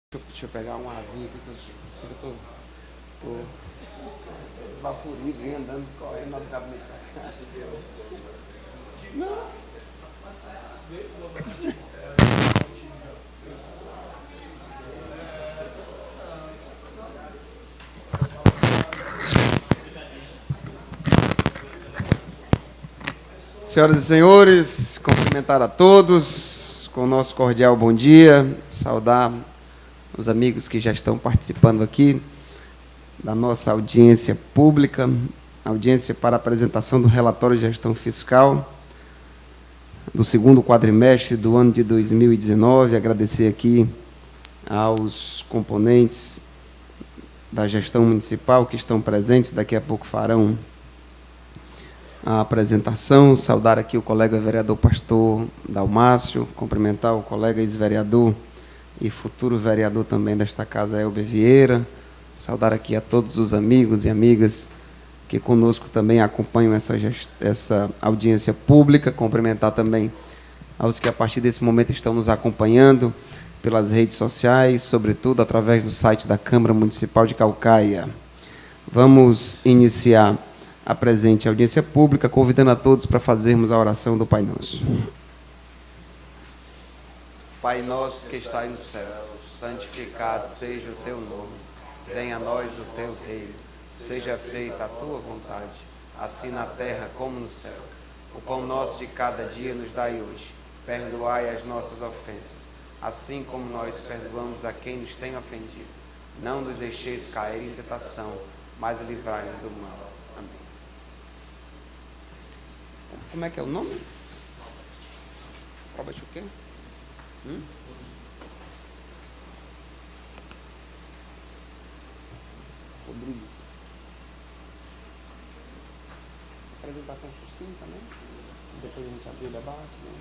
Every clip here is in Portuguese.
Deixa eu pegar um asinho aqui que eu tô esbaforido, vem andando, correndo lá do gabinete pra cá. Não. Senhoras e senhores, cumprimentar a todos com o nosso cordial bom dia, saudar os amigos que já estão participando aqui da nossa audiência pública, audiência para a apresentação do relatório de gestão fiscal do segundo quadrimestre do ano de 2019, agradecer aqui aos componentes da gestão municipal que estão presentes, daqui a pouco farão a apresentação, saudar aqui o colega vereador pastor Dalmácio, cumprimentar o colega ex-vereador e futuro vereador também desta casa, Elber Vieira, saudar aqui a todos os amigos e amigas que conosco também acompanham essa audiência pública, cumprimentar também aos que a partir desse momento estão nos acompanhando pelas redes sociais, sobretudo através do site da Câmara Municipal de Caucaia. Vamos iniciar a presente audiência pública, convidando a todos para fazermos a oração do Pai Nosso. Pai nosso que estais no céu, santificado seja o teu nome. Venha a nós o teu reino. Seja feita a tua vontade, assim na terra como no céu. O pão nosso de cada dia nos dai hoje. Perdoai as nossas ofensas, assim como nós perdoamos a quem nos tem ofendido. Não nos deixeis cair em tentação, mas livrai-nos do mal. Amém. Como é que é o nome? Robert o quê? Rodrigues. Apresentação sucinta, né? Depois a gente abre o debate. Né?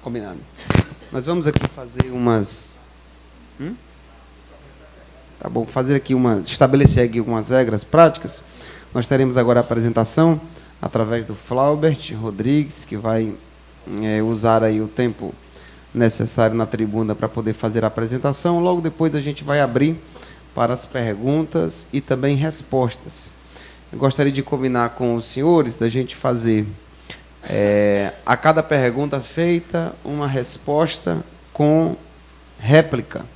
Combinado. Nós vamos aqui fazer umas... Tá bom, estabelecer aqui algumas regras práticas. Nós teremos agora a apresentação através do Flaubert Rodrigues, que vai usar aí o tempo necessário na tribuna para poder fazer a apresentação. Logo depois a gente vai abrir para as perguntas e também respostas. Eu gostaria de combinar com os senhores da gente fazer... a cada pergunta feita, uma resposta com réplica,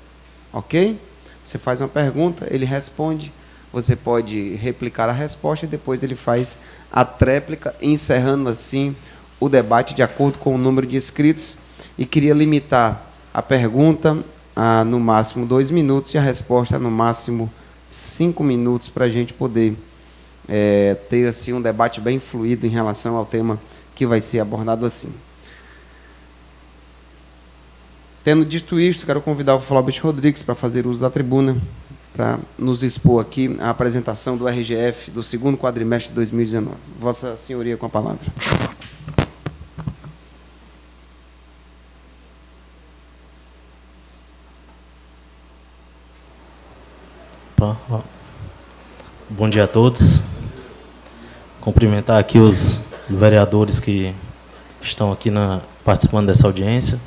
ok? Você faz uma pergunta, ele responde, você pode replicar a resposta e depois ele faz a tréplica, encerrando assim o debate de acordo com o número de inscritos. E queria limitar a pergunta a no máximo 2 minutos e a resposta a no máximo 5 minutos para a gente poder ter assim um debate bem fluido em relação ao tema que vai ser abordado assim. Tendo dito isto, quero convidar o Flaubert Rodrigues para fazer uso da tribuna, para nos expor aqui a apresentação do RGF do segundo quadrimestre de 2019. Vossa Senhoria, com a palavra. Bom dia a todos. Cumprimentar aqui os vereadores que estão aqui participando dessa audiência,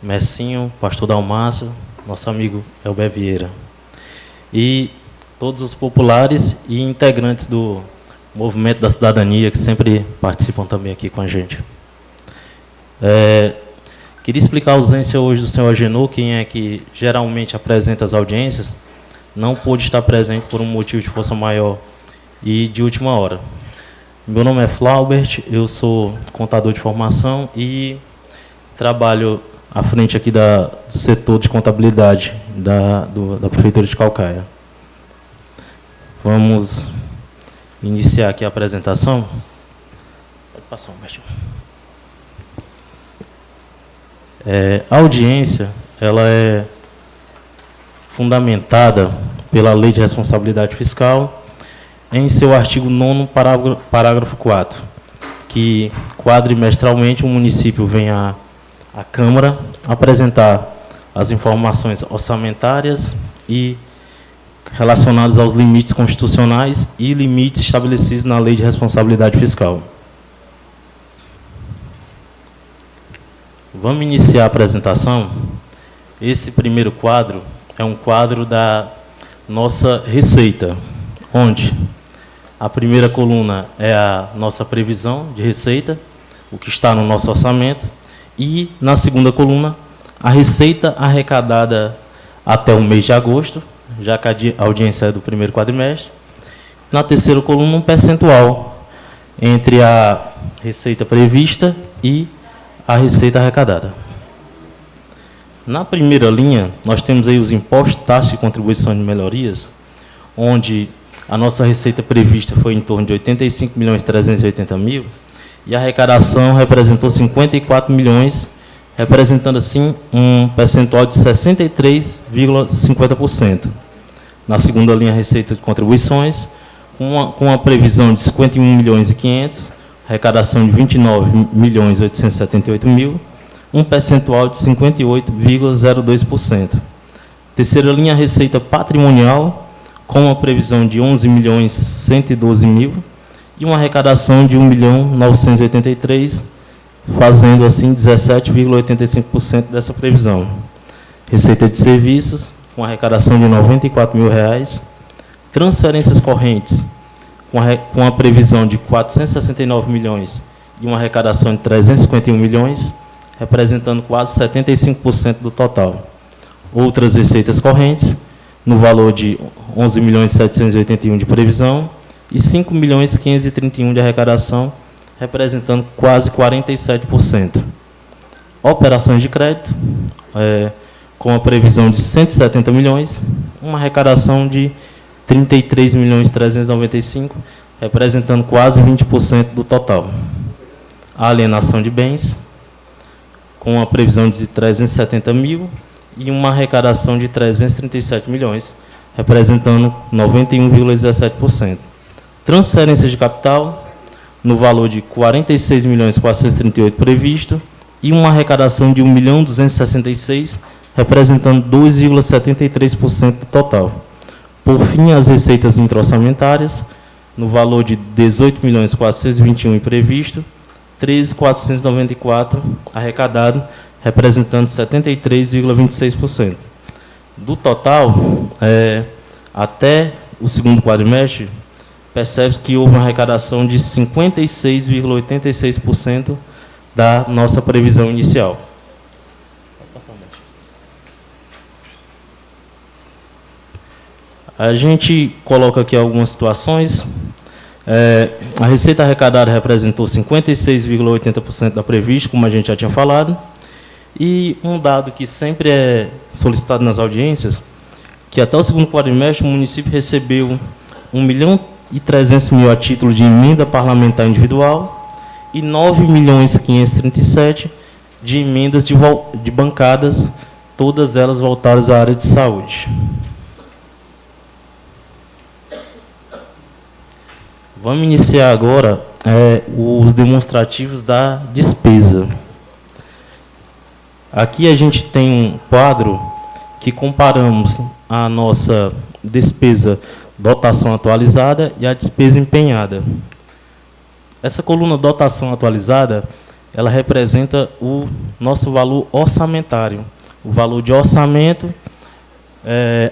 Messinho, pastor Dalmácio, nosso amigo Elber Vieira, e todos os populares e integrantes do Movimento da Cidadania, que sempre participam também aqui com a gente. Queria explicar a ausência hoje do senhor Agenor, quem é que geralmente apresenta as audiências, não pôde estar presente por um motivo de força maior e de última hora. Meu nome é Flaubert, eu sou contador de formação e trabalho à frente aqui do setor de contabilidade da Prefeitura de Caucaia. Vamos iniciar aqui a apresentação. Pode passar, Humbertinho. A audiência ela é fundamentada pela Lei de Responsabilidade Fiscal em seu artigo 9º, parágrafo 4, que quadrimestralmente o município vem à Câmara apresentar as informações orçamentárias e relacionadas aos limites constitucionais e limites estabelecidos na Lei de Responsabilidade Fiscal. Vamos iniciar a apresentação. Esse primeiro quadro é um quadro da nossa receita, onde a primeira coluna é a nossa previsão de receita, o que está no nosso orçamento, e na segunda coluna, a receita arrecadada até o mês de agosto, já que a audiência é do primeiro quadrimestre. Na terceira coluna, um percentual entre a receita prevista e a receita arrecadada. Na primeira linha, nós temos aí os impostos, taxas e contribuições de melhorias, onde a nossa receita prevista foi em torno de 85.380.000 e a arrecadação representou 54 milhões, representando assim um percentual de 63,50%. Na segunda linha, receita de contribuições, com a previsão de 51.500.000, arrecadação de 29.878.000, um percentual de 58,02%. Terceira linha, receita patrimonial, com a previsão de 11.112.000 e uma arrecadação de 1.983.000, fazendo assim 17,85% dessa previsão. Receita de serviços, com arrecadação de R$ 94.000, transferências correntes, com a previsão de 469 milhões e uma arrecadação de 351 milhões, representando quase 75% do total. Outras receitas correntes, no valor de 11.781.000 de previsão e 5.531.000 de arrecadação, representando quase 47%. Operações de crédito, com a previsão de 170 milhões, uma arrecadação de 33.395.000, representando quase 20% do total. A alienação de bens, com a previsão de 370.000 e uma arrecadação de 337 milhões, representando 91,17%. Transferência de capital, no valor de 46.438.000 previsto, e uma arrecadação de 1.266.000, representando 2,73% do total. Por fim, as receitas intra-orçamentárias, no valor de 18.421.000 previsto, 13.494 arrecadado, representando 73,26%. Do total, até o segundo quadrimestre, percebe-se que houve uma arrecadação de 56,86% da nossa previsão inicial. A gente coloca aqui algumas situações. A receita arrecadada representou 56,80% da prevista, como a gente já tinha falado. E um dado que sempre é solicitado nas audiências, que até o segundo quadrimestre o município recebeu 1.300.000 a título de emenda parlamentar individual e 9.537.000 de emendas de bancadas, todas elas voltadas à área de saúde. Vamos iniciar agora os demonstrativos da despesa. Aqui a gente tem um quadro que comparamos a nossa despesa dotação atualizada e a despesa empenhada. Essa coluna dotação atualizada, ela representa o nosso valor orçamentário, o valor de orçamento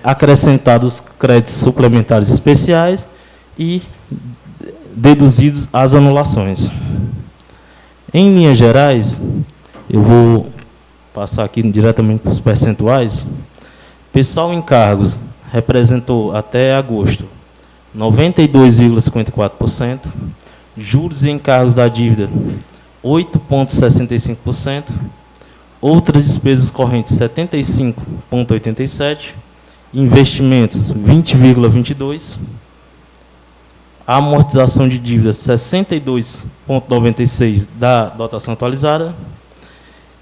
acrescentados créditos suplementares especiais e deduzidos as anulações. Em linhas gerais, eu vou passar aqui diretamente para os percentuais. Pessoal em cargos representou até agosto 92,54%, juros e encargos da dívida 8,65%, outras despesas correntes 75,87%, investimentos 20,22%, a amortização de dívidas 62,96% da dotação atualizada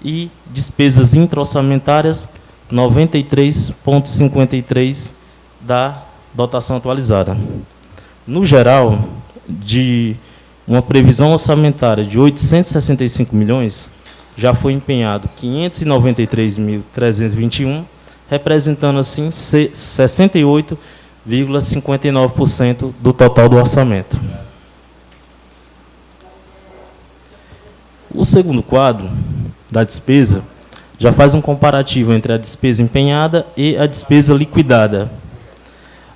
e despesas intra-orçamentárias 93,53% da dotação atualizada. No geral, de uma previsão orçamentária de 865 milhões, já foi empenhado 593.321, representando, assim, 68,59% do total do orçamento. O segundo quadro da despesa já faz um comparativo entre a despesa empenhada e a despesa liquidada.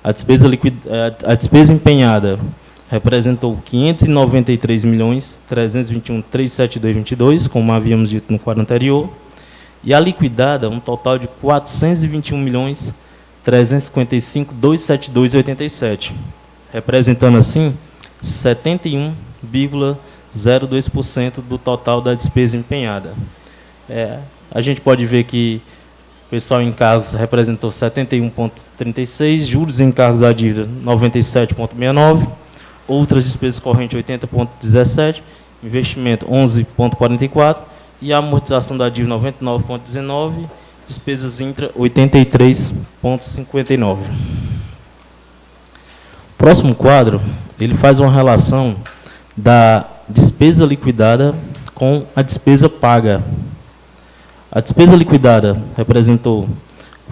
A despesa empenhada representou 593.321.372,22, como havíamos dito no quadro anterior, e a liquidada, um total de 421.355.272,87, representando, assim, 71,02% do total da despesa empenhada. A gente pode ver que o pessoal em encargos representou 71,36%, juros em encargos da dívida 97,69%, outras despesas correntes 80,17%, investimento 11,44% e a amortização da dívida 99,19%, despesas intra 83,59%. O próximo quadro, ele faz uma relação da despesa liquidada com a despesa paga. A despesa liquidada representou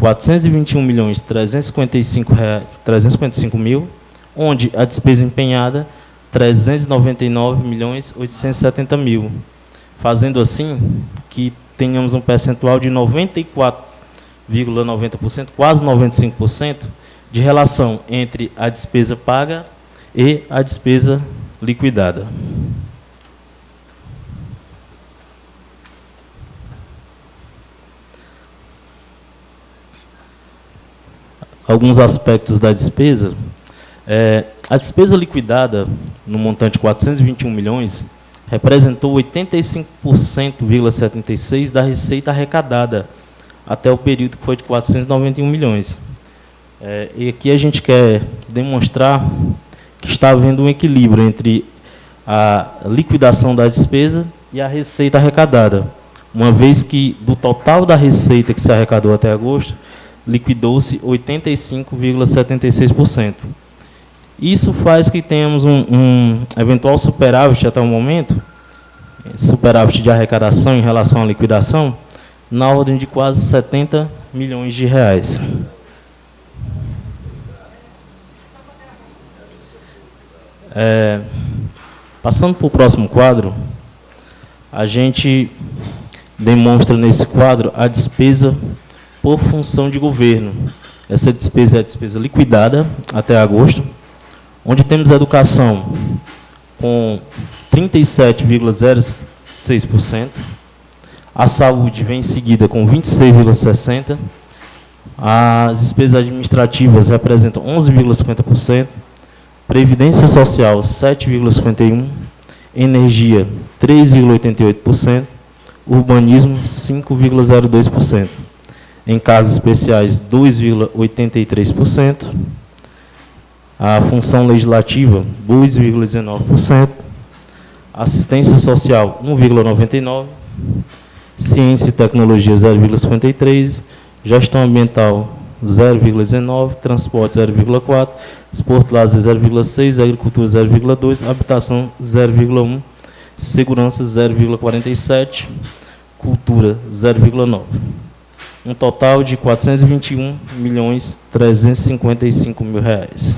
421.355.000, onde a despesa empenhada 399.870.000, fazendo assim que tenhamos um percentual de 94,90%, quase 95%, de relação entre a despesa paga e a despesa liquidada. Alguns aspectos da despesa. A despesa liquidada, no montante de 421 milhões, representou 85,76% da receita arrecadada, até o período que foi de 491 milhões. E aqui a gente quer demonstrar que está havendo um equilíbrio entre a liquidação da despesa e a receita arrecadada, uma vez que, do total da receita que se arrecadou até agosto, liquidou-se 85,76%. Isso faz que tenhamos um eventual superávit até o momento, superávit de arrecadação em relação à liquidação, na ordem de quase 70 milhões de reais. Passando para o próximo quadro, a gente demonstra nesse quadro a despesa por função de governo. Essa despesa é a despesa liquidada até agosto, onde temos a educação com 37,06%, a saúde vem em seguida com 26,60%, as despesas administrativas representam 11,50%, previdência social 7,51%, energia 3,88%, urbanismo 5,02%. Encargos especiais 2,83%, a função legislativa 2,19%, assistência social 1,99%, ciência e tecnologia 0,53%, gestão ambiental 0,19%, transporte 0,4%, esporte e lazer 0,6%, agricultura 0,2%, habitação 0,1%, segurança 0,47%, cultura 0,9%. Um total de 421.355.000 reais.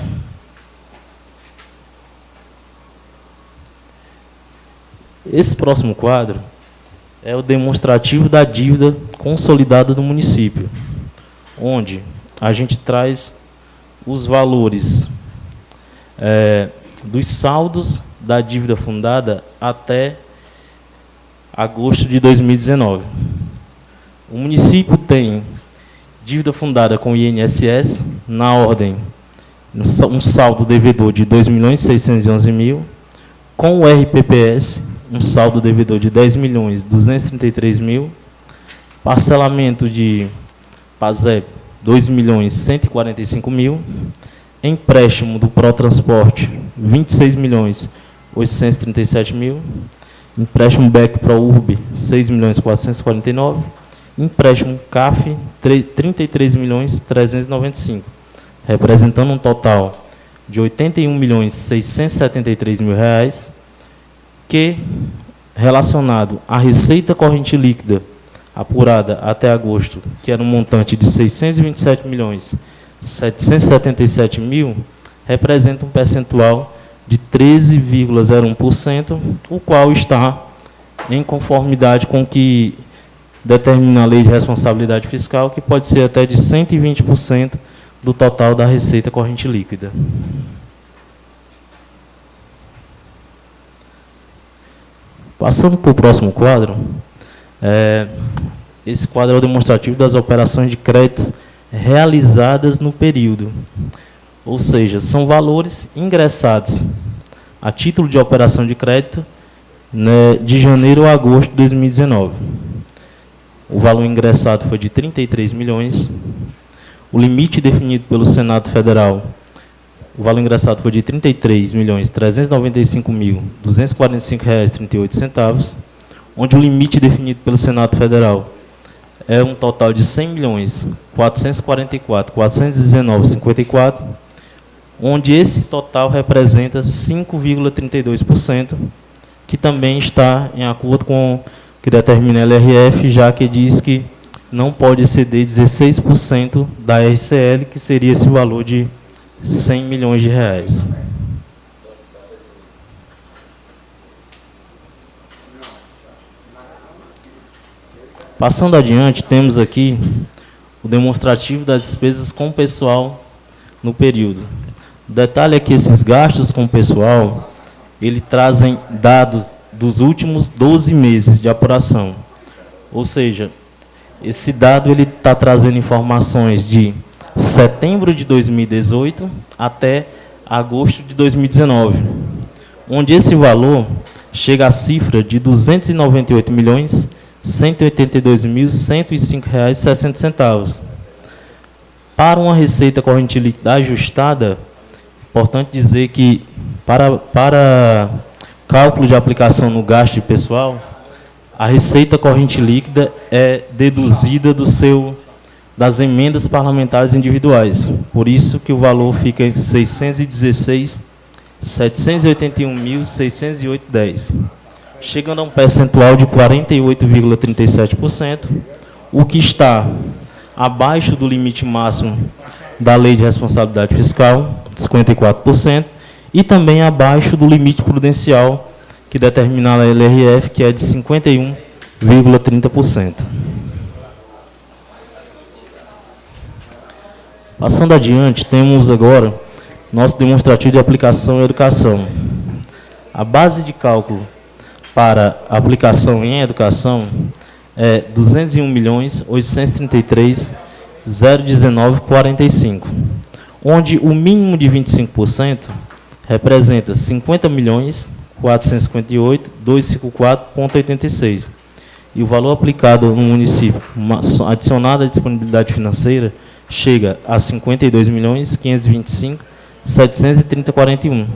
Esse próximo quadro é o demonstrativo da dívida consolidada do município, onde a gente traz os valores dos saldos da dívida fundada até agosto de 2019. O município tem dívida fundada com o INSS, na ordem, um saldo devedor de 2.611.000, com o RPPS, um saldo devedor de 10.233.000, parcelamento de PASEP, 2.145.000, empréstimo do Protransporte, 26.837.000, empréstimo BEC ProURB, 6.449.000, empréstimo CAF, 33.395.000, representando um total de R$ 81.673.000, que, relacionado à receita corrente líquida apurada até agosto, que era um montante de R$ 627.777.000, representa um percentual de 13,01%, o qual está em conformidade com o que determina a Lei de Responsabilidade Fiscal, que pode ser até de 120% do total da receita corrente líquida. Passando para o próximo quadro, esse quadro é o demonstrativo das operações de créditos realizadas no período. Ou seja, são valores ingressados a título de operação de crédito, né, de janeiro a agosto de 2019. O valor ingressado foi de 33 milhões. O limite definido pelo Senado Federal, o valor ingressado foi de R$ 33.395.245,38, onde o limite definido pelo Senado Federal é um total de R$ 100.444.419,54, onde esse total representa 5,32%, que também está em acordo com o que determina a LRF, já que diz que não pode exceder 16% da RCL, que seria esse valor de R$ 100 milhões. Passando adiante, temos aqui o demonstrativo das despesas com o pessoal no período. O detalhe é que esses gastos com o pessoal, eles trazem dados dos últimos 12 meses de apuração. Ou seja, esse dado ele está trazendo informações de setembro de 2018 até agosto de 2019, onde esse valor chega à cifra de R$ 298.182.105,60. Para uma receita corrente líquida ajustada, importante dizer que para cálculo de aplicação no gasto de pessoal, a receita corrente líquida é deduzida das emendas parlamentares individuais. Por isso que o valor fica em R$ 616.781.608,10, chegando a um percentual de 48,37%, o que está abaixo do limite máximo da Lei de Responsabilidade Fiscal, 54%, e também abaixo do limite prudencial que determina a LRF, que é de 51,30%. Passando adiante, temos agora nosso demonstrativo de aplicação em educação. A base de cálculo para aplicação em educação é R$ 201.833.019,45, onde o mínimo de 25% representa R$ 50.458.254,86. E o valor aplicado no município, adicionado à disponibilidade financeira, chega a R$ 52.525.730,41.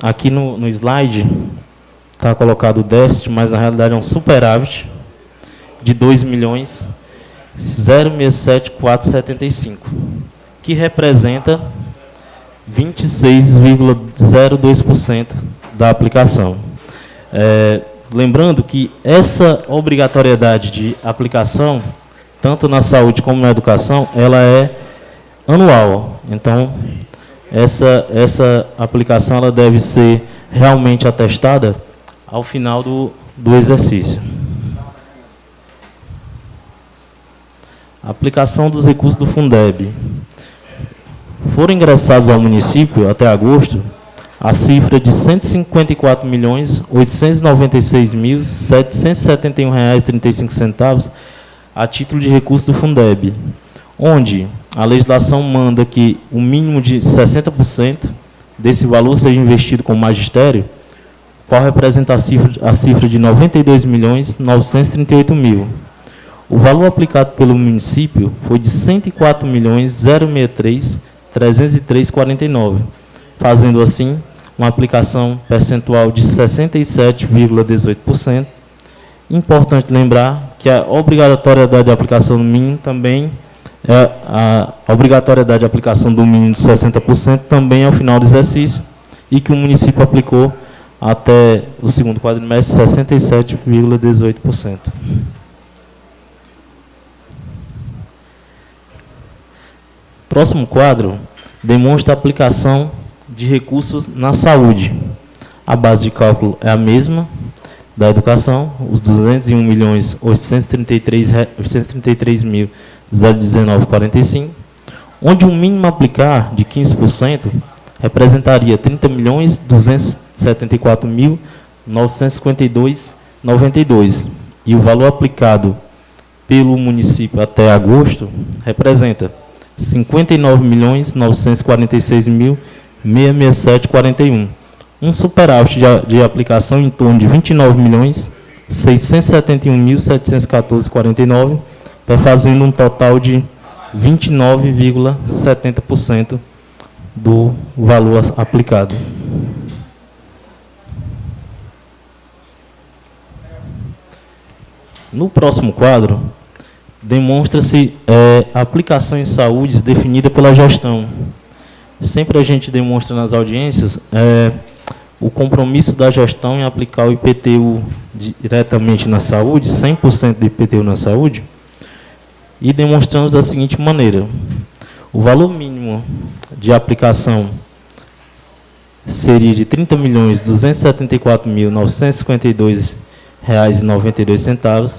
Aqui no slide está colocado o déficit, mas na realidade é um superávit de R$ 2.067.475, que representa 26,02% da aplicação. Lembrando que essa obrigatoriedade de aplicação, tanto na saúde como na educação, ela é anual. Então, essa aplicação ela deve ser realmente atestada ao final do exercício. A aplicação dos recursos do Fundeb. Foram ingressados ao município, até agosto, a cifra de R$ 154.896.771,35 a título de recurso do Fundeb, onde a legislação manda que o mínimo de 60% desse valor seja investido com o magistério, qual representa a cifra de R$ 92.938.000. O valor aplicado pelo município foi de R$ 104.063.303,49, fazendo assim uma aplicação percentual de 67,18%. Importante lembrar que a obrigatoriedade de aplicação no mínimo também a obrigatoriedade de aplicação do mínimo de 60% também ao final do exercício, e que o município aplicou até o segundo quadrimestre 67,18%. Próximo quadro demonstra a aplicação de recursos na saúde. A base de cálculo é a mesma da educação, os R$ 201.833.019,45, onde um mínimo a aplicar de 15% representaria R$ 30.274.952,92, e o valor aplicado pelo município até agosto representa R$ 59.946.667,41, um superávit de aplicação em torno de R$ 29.671.714,49, fazendo um total de 29,70% do valor aplicado. No próximo quadro, demonstra-se a aplicação em saúde definida pela gestão. Sempre a gente demonstra nas audiências o compromisso da gestão em aplicar o IPTU diretamente na saúde, 100% do IPTU na saúde, e demonstramos da seguinte maneira: o valor mínimo de aplicação seria de R$ 30.274.952,92,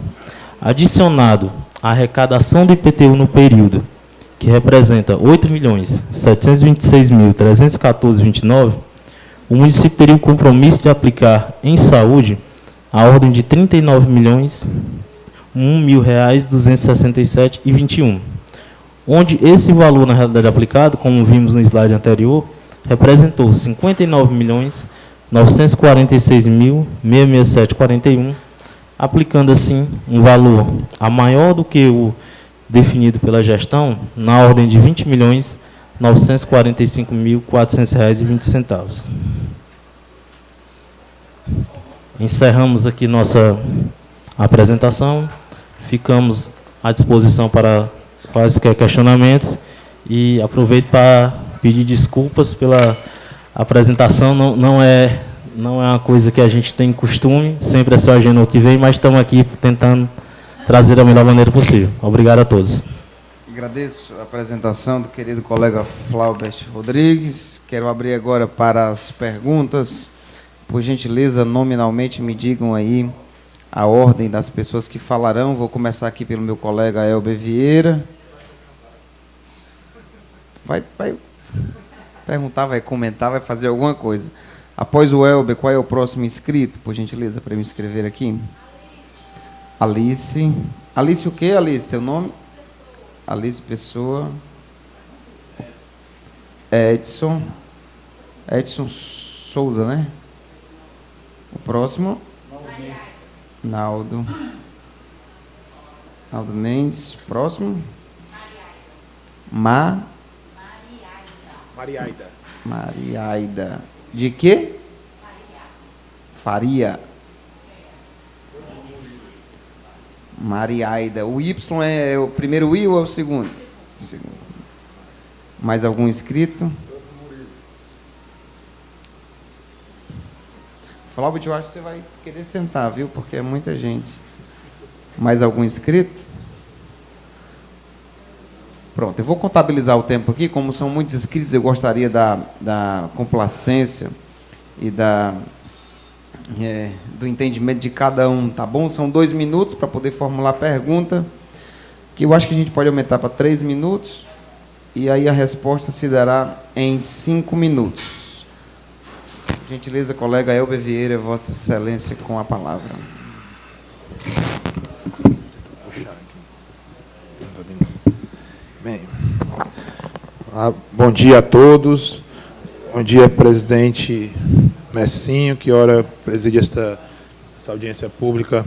adicionado a arrecadação do IPTU no período, que representa R$ 8.726.314,29, o município teria o compromisso de aplicar em saúde a ordem de R$ 39.001.267,21, onde esse valor, na realidade aplicado, como vimos no slide anterior, representou R$ 59.946.667,41, aplicando assim um valor a maior do que o definido pela gestão, na ordem de R$ 20.945.400,20. Encerramos aqui nossa apresentação, ficamos à disposição para quaisquer questionamentos, e aproveito para pedir desculpas pela apresentação. Não é uma coisa que a gente tem costume, sempre é só a agenda que vem, mas estamos aqui tentando trazer da melhor maneira possível. Obrigado a todos. Agradeço a apresentação do querido colega Flaubert Rodrigues. Quero abrir agora para as perguntas. Por gentileza, nominalmente me digam aí a ordem das pessoas que falarão. Vou começar aqui pelo meu colega Elber Vieira. Vai perguntar, vai comentar, vai fazer alguma coisa. Após o Elber, qual é o próximo inscrito? Por gentileza, para me inscrever aqui. Alice. Alice o quê, Alice? Teu nome? Alice Pessoa. Edson. Edson Souza, né? O próximo? Naldo. Naldo Mendes. Próximo? Mariaida. Mariaida. De quê? Faria. Mariaida. O Y é o primeiro I ou é o segundo? Segundo. Mais algum inscrito? Flávio, eu acho que você vai querer sentar, viu? Porque é muita gente. Mais algum inscrito? Pronto, eu vou contabilizar o tempo aqui. Como são muitos inscritos, eu gostaria da complacência e do entendimento de cada um, tá bom? São 2 minutos para poder formular a pergunta, que eu acho que a gente pode aumentar para 3 minutos, e aí a resposta se dará em 5 minutos. Gentileza, colega Elber Vieira, Vossa Excelência, com a palavra. Bem, bom dia a todos. Bom dia, presidente Messinho, que ora preside essa audiência pública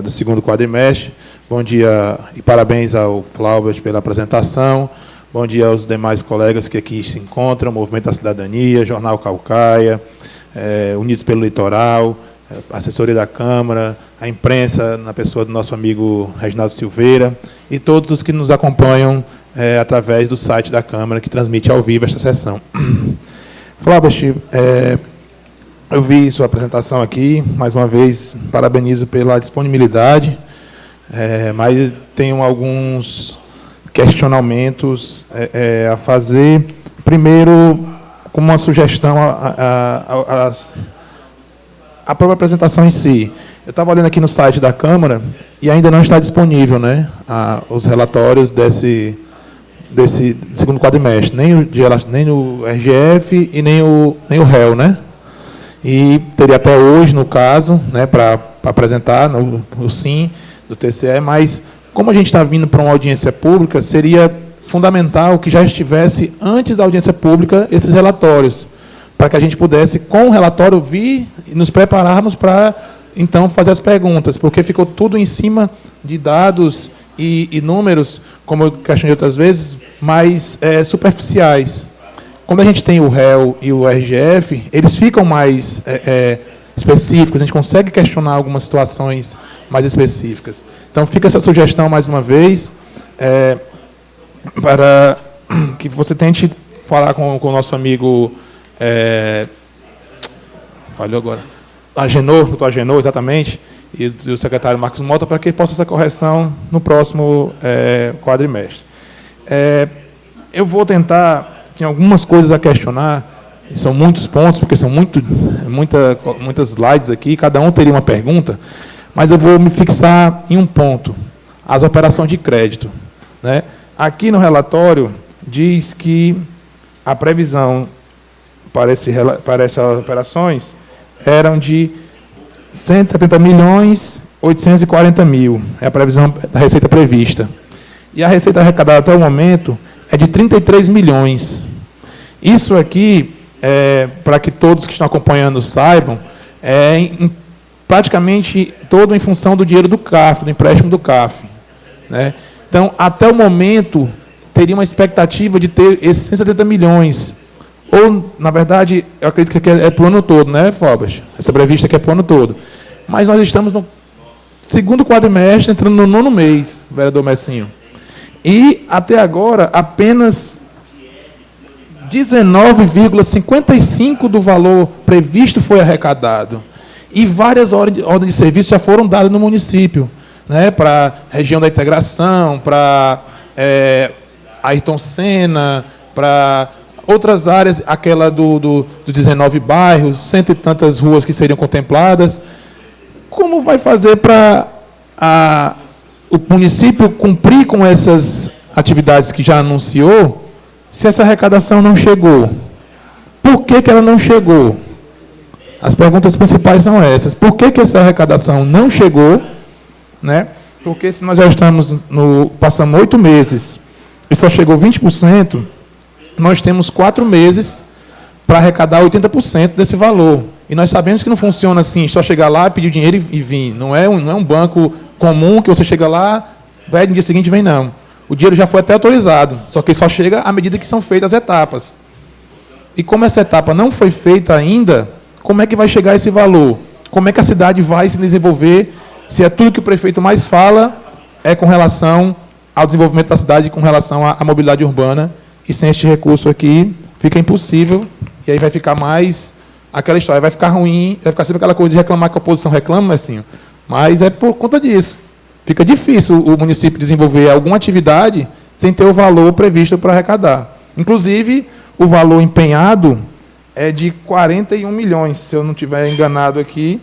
do segundo quadrimestre. Bom dia e parabéns ao Flaubert pela apresentação. Bom dia aos demais colegas que aqui se encontram, Movimento da Cidadania, Jornal Caucaia, Unidos pelo Litoral, a assessoria da Câmara, a imprensa, na pessoa do nosso amigo Reginaldo Silveira, e todos os que nos acompanham através do site da Câmara, que transmite ao vivo esta sessão. Flávio, eu vi sua apresentação aqui, mais uma vez, parabenizo pela disponibilidade, mas tenho alguns questionamentos a fazer. Primeiro, como uma sugestão a própria apresentação em si. Eu estava olhando aqui no site da Câmara e ainda não está disponível, né, os relatórios desse segundo quadrimestre, nem o RGF e nem o REL, né? E teria até hoje, no caso, né, para apresentar o SIM do TCE, mas como a gente está vindo para uma audiência pública, seria fundamental que já estivesse, antes da audiência pública, esses relatórios, para que a gente pudesse, com o relatório, vir e nos prepararmos para, então, fazer as perguntas, porque ficou tudo em cima de dados e números, como eu questionei outras vezes, mais superficiais. Quando a gente tem o REL e o RGF, eles ficam mais específicos, a gente consegue questionar algumas situações mais específicas. Então, fica essa sugestão, mais uma vez, para que você tente falar com o nosso amigo, falhou agora, doutor Agenor, exatamente, e o secretário Marcos Mota, para que possa essa correção no próximo quadrimestre. Eu vou tentar, tem algumas coisas a questionar, e são muitos pontos, porque são muitas slides aqui, cada um teria uma pergunta, mas eu vou me fixar em um ponto, as operações de crédito, né? Aqui no relatório diz que a previsão para essas operações eram de 170.840.000, é a previsão da receita prevista. E a receita arrecadada até o momento é de 33 milhões. Isso aqui, para que todos que estão acompanhando saibam, praticamente todo em função do dinheiro do CAF, do empréstimo do CAF, né? Então, até o momento, teria uma expectativa de ter esses 170 milhões. Ou, na verdade, eu acredito que é para o ano todo, né, Fobas? Essa prevista aqui é para o ano todo. Mas nós estamos no segundo quadrimestre, entrando no 9º mês, vereador Messinho. E, até agora, apenas 19,55% do valor previsto foi arrecadado. E várias ordens de serviço já foram dadas no município, né, para a região da integração, para Ayrton Senna, para outras áreas, aquela dos 19 bairros, 100 e tantas ruas que seriam contempladas. Como vai fazer para o município cumprir com essas atividades que já anunciou, se essa arrecadação não chegou? Por que ela não chegou? As perguntas principais são essas. Por que essa arrecadação não chegou? Né? Porque se nós já estamos passamos 8 meses e só chegou 20%, nós temos 4 meses para arrecadar 80% desse valor. E nós sabemos que não funciona assim, só chegar lá, pedir dinheiro e vir. Não é um banco comum que você chega lá, vai no dia seguinte vem, não. O dinheiro já foi até autorizado, só que só chega à medida que são feitas as etapas. E como essa etapa não foi feita ainda, como é que vai chegar esse valor? Como é que a cidade vai se desenvolver, se é tudo que o prefeito mais fala é com relação ao desenvolvimento da cidade, com relação à mobilidade urbana, e sem este recurso aqui, fica impossível, e aí vai ficar mais aquela história, vai ficar ruim, vai ficar sempre aquela coisa de reclamar que a oposição reclama, assim, mas é por conta disso. Fica difícil o município desenvolver alguma atividade sem ter o valor previsto para arrecadar. Inclusive, o valor empenhado é de 41 milhões, se eu não estiver enganado aqui.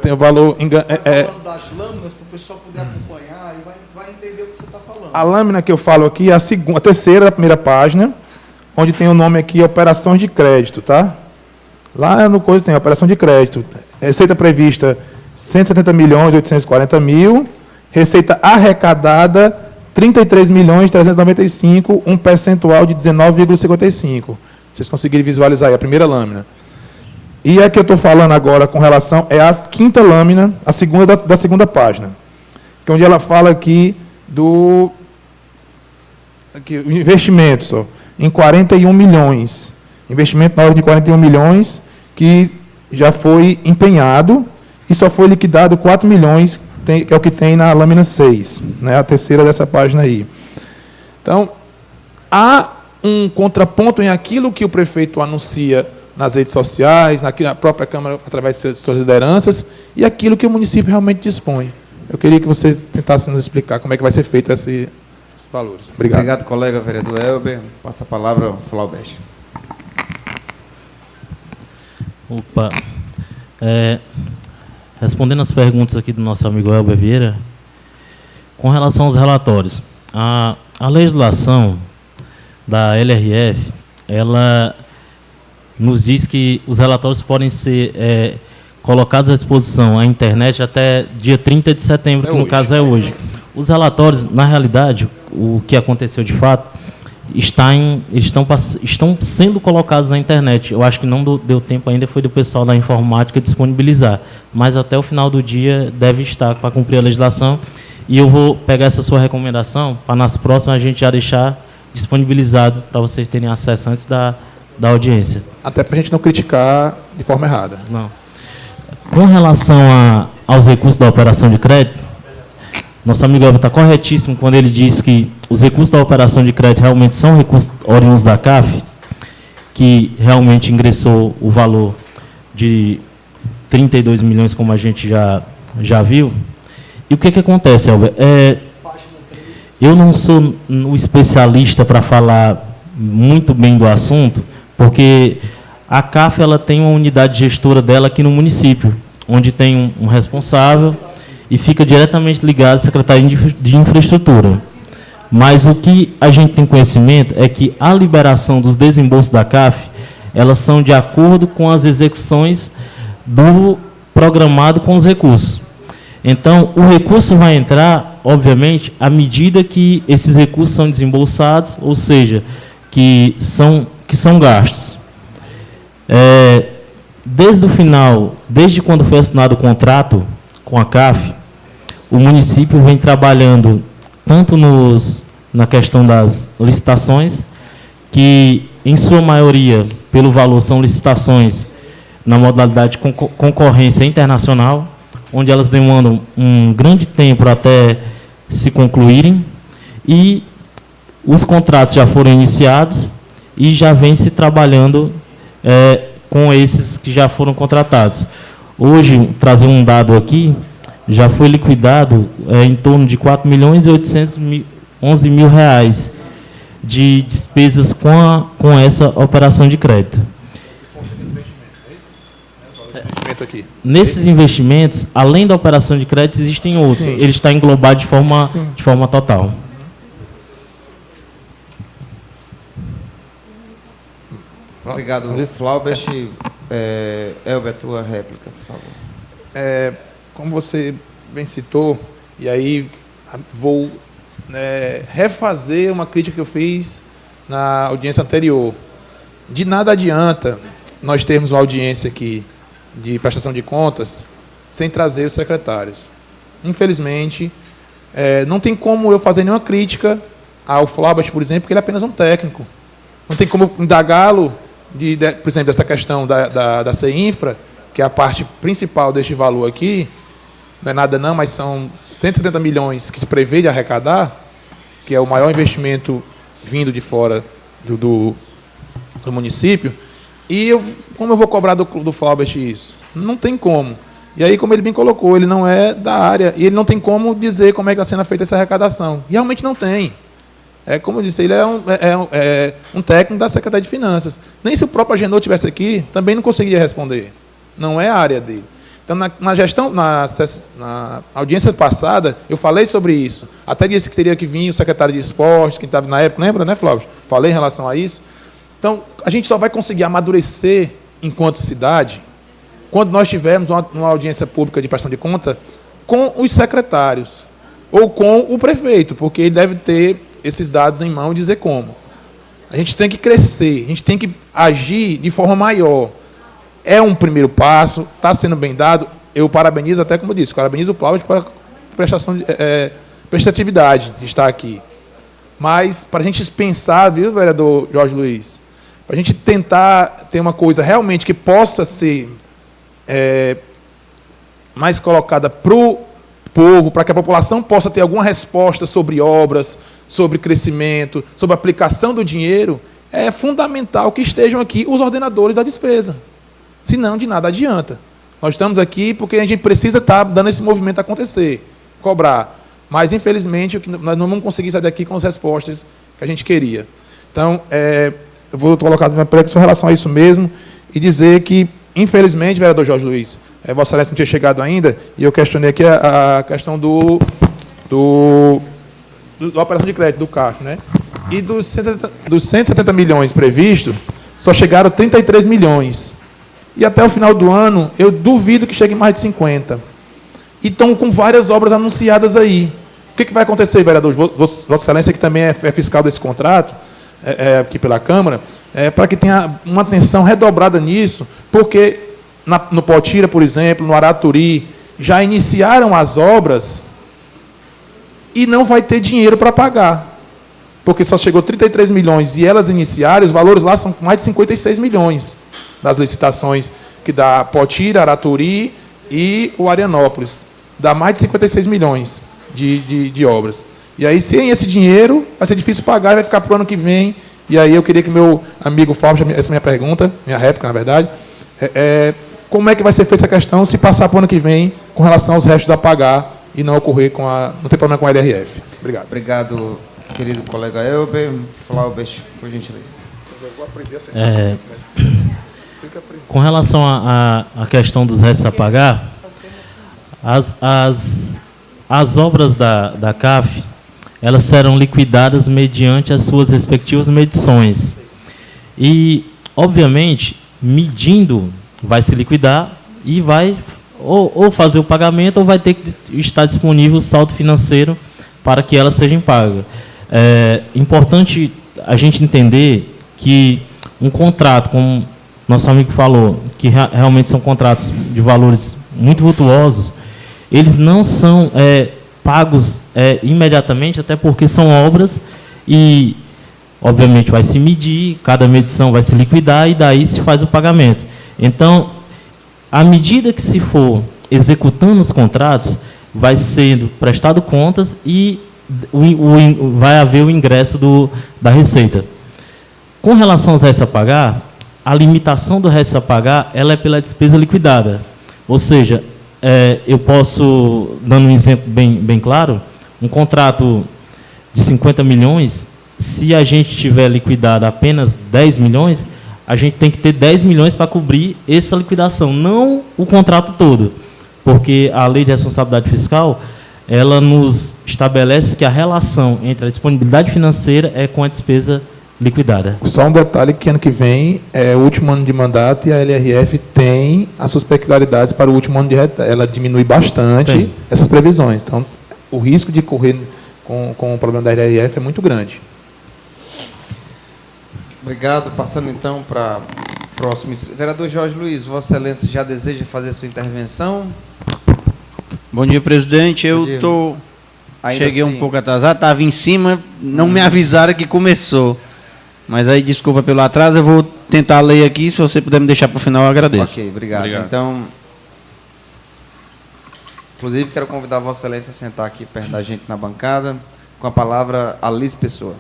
Tem o valor... falando das lâminas, para o pessoal poder acompanhar e vai entender o que você está falando. A lâmina que eu falo aqui é a terceira da primeira página, onde tem o nome aqui, operações de crédito, tá? Lá no coisa tem operação de crédito. Receita prevista, 170.840.000. Receita arrecadada, 33.395.000, um percentual de 19,55%. Vocês conseguirem visualizar aí a primeira lâmina. E a que eu estou falando agora com relação é a quinta lâmina, a segunda da segunda página, que é onde ela fala aqui do investimentos, em 41 milhões. Investimento na ordem de 41 milhões, que já foi empenhado e só foi liquidado 4 milhões, que é o que tem na lâmina 6, né, a terceira dessa página aí. Então, há um contraponto em aquilo que o prefeito anuncia nas redes sociais, na própria Câmara, através de suas lideranças, e aquilo que o município realmente dispõe. Eu queria que você tentasse nos explicar como é que vai ser feito esses valores. Obrigado. Obrigado, colega vereador Elber. Passa a palavra ao Flaubert. Opa. Respondendo as perguntas aqui do nosso amigo Elber Vieira, com relação aos relatórios, a legislação da LRF, ela nos diz que os relatórios podem ser colocados à disposição à internet até dia 30 de setembro, que no caso é hoje. Os relatórios, na realidade, o que aconteceu de fato, estão sendo colocados na internet. Eu acho que não deu tempo ainda, foi do pessoal da informática disponibilizar, mas até o final do dia deve estar para cumprir a legislação. E eu vou pegar essa sua recomendação para nas próximas a gente já deixar disponibilizado para vocês terem acesso antes da audiência. Até para a gente não criticar de forma errada. Não. Com relação aos recursos da operação de crédito, nosso amigo Elber está corretíssimo quando ele diz que os recursos da operação de crédito realmente são recursos oriundos da CAF, que realmente ingressou o valor de 32 milhões, como a gente já viu. E o que acontece, Elber? Eu não sou o especialista para falar muito bem do assunto, porque a CAF ela tem uma unidade gestora dela aqui no município, onde tem um responsável e fica diretamente ligado à Secretaria de Infraestrutura. Mas o que a gente tem conhecimento é que a liberação dos desembolsos da CAF, elas são de acordo com as execuções do programado com os recursos. Então, o recurso vai entrar, obviamente, à medida que esses recursos são desembolsados, ou seja, que são gastos. Desde o final, desde quando foi assinado o contrato com a CAF, o município vem trabalhando tanto na questão das licitações, que, em sua maioria, pelo valor, são licitações na modalidade de concorrência internacional, onde elas demandam um grande tempo até se concluírem, e os contratos já foram iniciados e já vem se trabalhando com esses que já foram contratados. Hoje, trazer um dado aqui, já foi liquidado em torno de 4.811.000 reais de despesas com essa operação de crédito. Nesses investimentos, além da operação de crédito, existem outros. Sim. Ele está englobado de forma total. Obrigado, Flaubert. Elber, tua réplica, por favor. Como você bem citou, e aí vou refazer uma crítica que eu fiz na audiência anterior. De nada adianta nós termos uma audiência aqui de prestação de contas sem trazer os secretários. Infelizmente, não tem como eu fazer nenhuma crítica ao Flaubert, por exemplo, porque ele é apenas um técnico. Não tem como indagá-lo, por exemplo, dessa questão da CEINFRA, que é a parte principal deste valor aqui. Não é nada não, mas são 170 milhões que se prevê de arrecadar, que é o maior investimento vindo de fora do município. E como eu vou cobrar do Flaubert isso? Não tem como. E aí, como ele bem colocou, ele não é da área, e ele não tem como dizer como é que está sendo feita essa arrecadação. E realmente não tem. Como eu disse, ele é um técnico da Secretaria de Finanças. Nem se o próprio Agenor estivesse aqui, também não conseguiria responder. Não é a área dele. Então, na audiência passada, eu falei sobre isso. Até disse que teria que vir o secretário de esportes, que estava na época, lembra, né, Flávio? Falei em relação a isso. Então, a gente só vai conseguir amadurecer enquanto cidade quando nós tivermos uma audiência pública de prestação de conta com os secretários ou com o prefeito, porque ele deve ter esses dados em mão e dizer como. A gente tem que crescer, a gente tem que agir de forma maior. É um primeiro passo, está sendo bem dado. Eu parabenizo, até como eu disse, parabenizo o Cláudio pela prestatividade de estar aqui. Mas, para a gente pensar, viu, vereador Jorge Luiz, para a gente tentar ter uma coisa realmente que possa ser mais colocada para o povo, para que a população possa ter alguma resposta sobre obras, sobre crescimento, sobre aplicação do dinheiro, é fundamental que estejam aqui os ordenadores da despesa. Senão, de nada adianta. Nós estamos aqui porque a gente precisa estar dando esse movimento acontecer, cobrar. Mas, infelizmente, nós não vamos conseguir sair daqui com as respostas que a gente queria. Então, eu vou colocar minha preocupação em relação a isso mesmo e dizer que, infelizmente, vereador Jorge Luiz, Vossa Excelência não tinha chegado ainda, e eu questionei aqui a questão da operação de crédito, do CAF, né? E dos 170 milhões previstos, só chegaram 33 milhões. E até o final do ano, eu duvido que chegue mais de 50. E estão com várias obras anunciadas aí. O que vai acontecer, vereador? Vossa Excelência, que também é fiscal desse contrato, aqui pela Câmara, para que tenha uma atenção redobrada nisso, porque no Potira, por exemplo, no Araturi, já iniciaram as obras e não vai ter dinheiro para pagar. Porque só chegou 33 milhões e elas iniciaram, os valores lá são mais de 56 milhões das licitações que dá Potira, Araturi e o Arianópolis. Dá mais de 56 milhões de obras. E aí, sem esse dinheiro, vai ser difícil pagar e vai ficar para o ano que vem. E aí eu queria que meu amigo Fábio, essa é minha pergunta, minha réplica, na verdade, como é que vai ser feita essa questão se passar para o ano que vem com relação aos restos a pagar e não ocorrer não ter problema com a LRF? Obrigado. Obrigado, querido colega Elber. Flauber, por gentileza. Eu vou aprender a ser mas tenho que aprender. Com relação à questão dos restos a pagar, as obras da CAF, elas serão liquidadas mediante as suas respectivas medições. E, obviamente, medindo, vai se liquidar e vai ou fazer o pagamento ou vai ter que estar disponível o saldo financeiro para que elas sejam pagas. É importante a gente entender que um contrato, como nosso amigo falou, que realmente são contratos de valores muito vultuosos, eles não são pagos imediatamente, até porque são obras e, obviamente, vai se medir, cada medição vai se liquidar e daí se faz o pagamento. Então, à medida que se for executando os contratos, vai sendo prestado contas e vai haver o ingresso da receita. Com relação aos restos a pagar, a limitação do resto a pagar ela é pela despesa liquidada. Ou seja, eu posso, dando um exemplo bem claro, um contrato de 50 milhões, se a gente tiver liquidado apenas 10 milhões, a gente tem que ter 10 milhões para cobrir essa liquidação, não o contrato todo. Porque a Lei de Responsabilidade Fiscal, ela nos estabelece que a relação entre a disponibilidade financeira é com a despesa liquidada. Só um detalhe, que ano que vem é o último ano de mandato e a LRF tem as suas peculiaridades para o último ano de ela diminui bastante essas previsões. Então, o risco de correr com o problema da LRF é muito grande. Obrigado. Passando, então, para o próximo. Vereador Jorge Luiz, Vossa Excelência já deseja fazer a sua intervenção? Bom dia, presidente. Cheguei um pouco atrasado, estava em cima, não me avisaram que começou. Mas aí, desculpa pelo atraso, eu vou tentar ler aqui, se você puder me deixar para o final, eu agradeço. Ok, obrigado. Então, inclusive, quero convidar Vossa Excelência a sentar aqui perto da gente na bancada, com a palavra Alice Pessoa.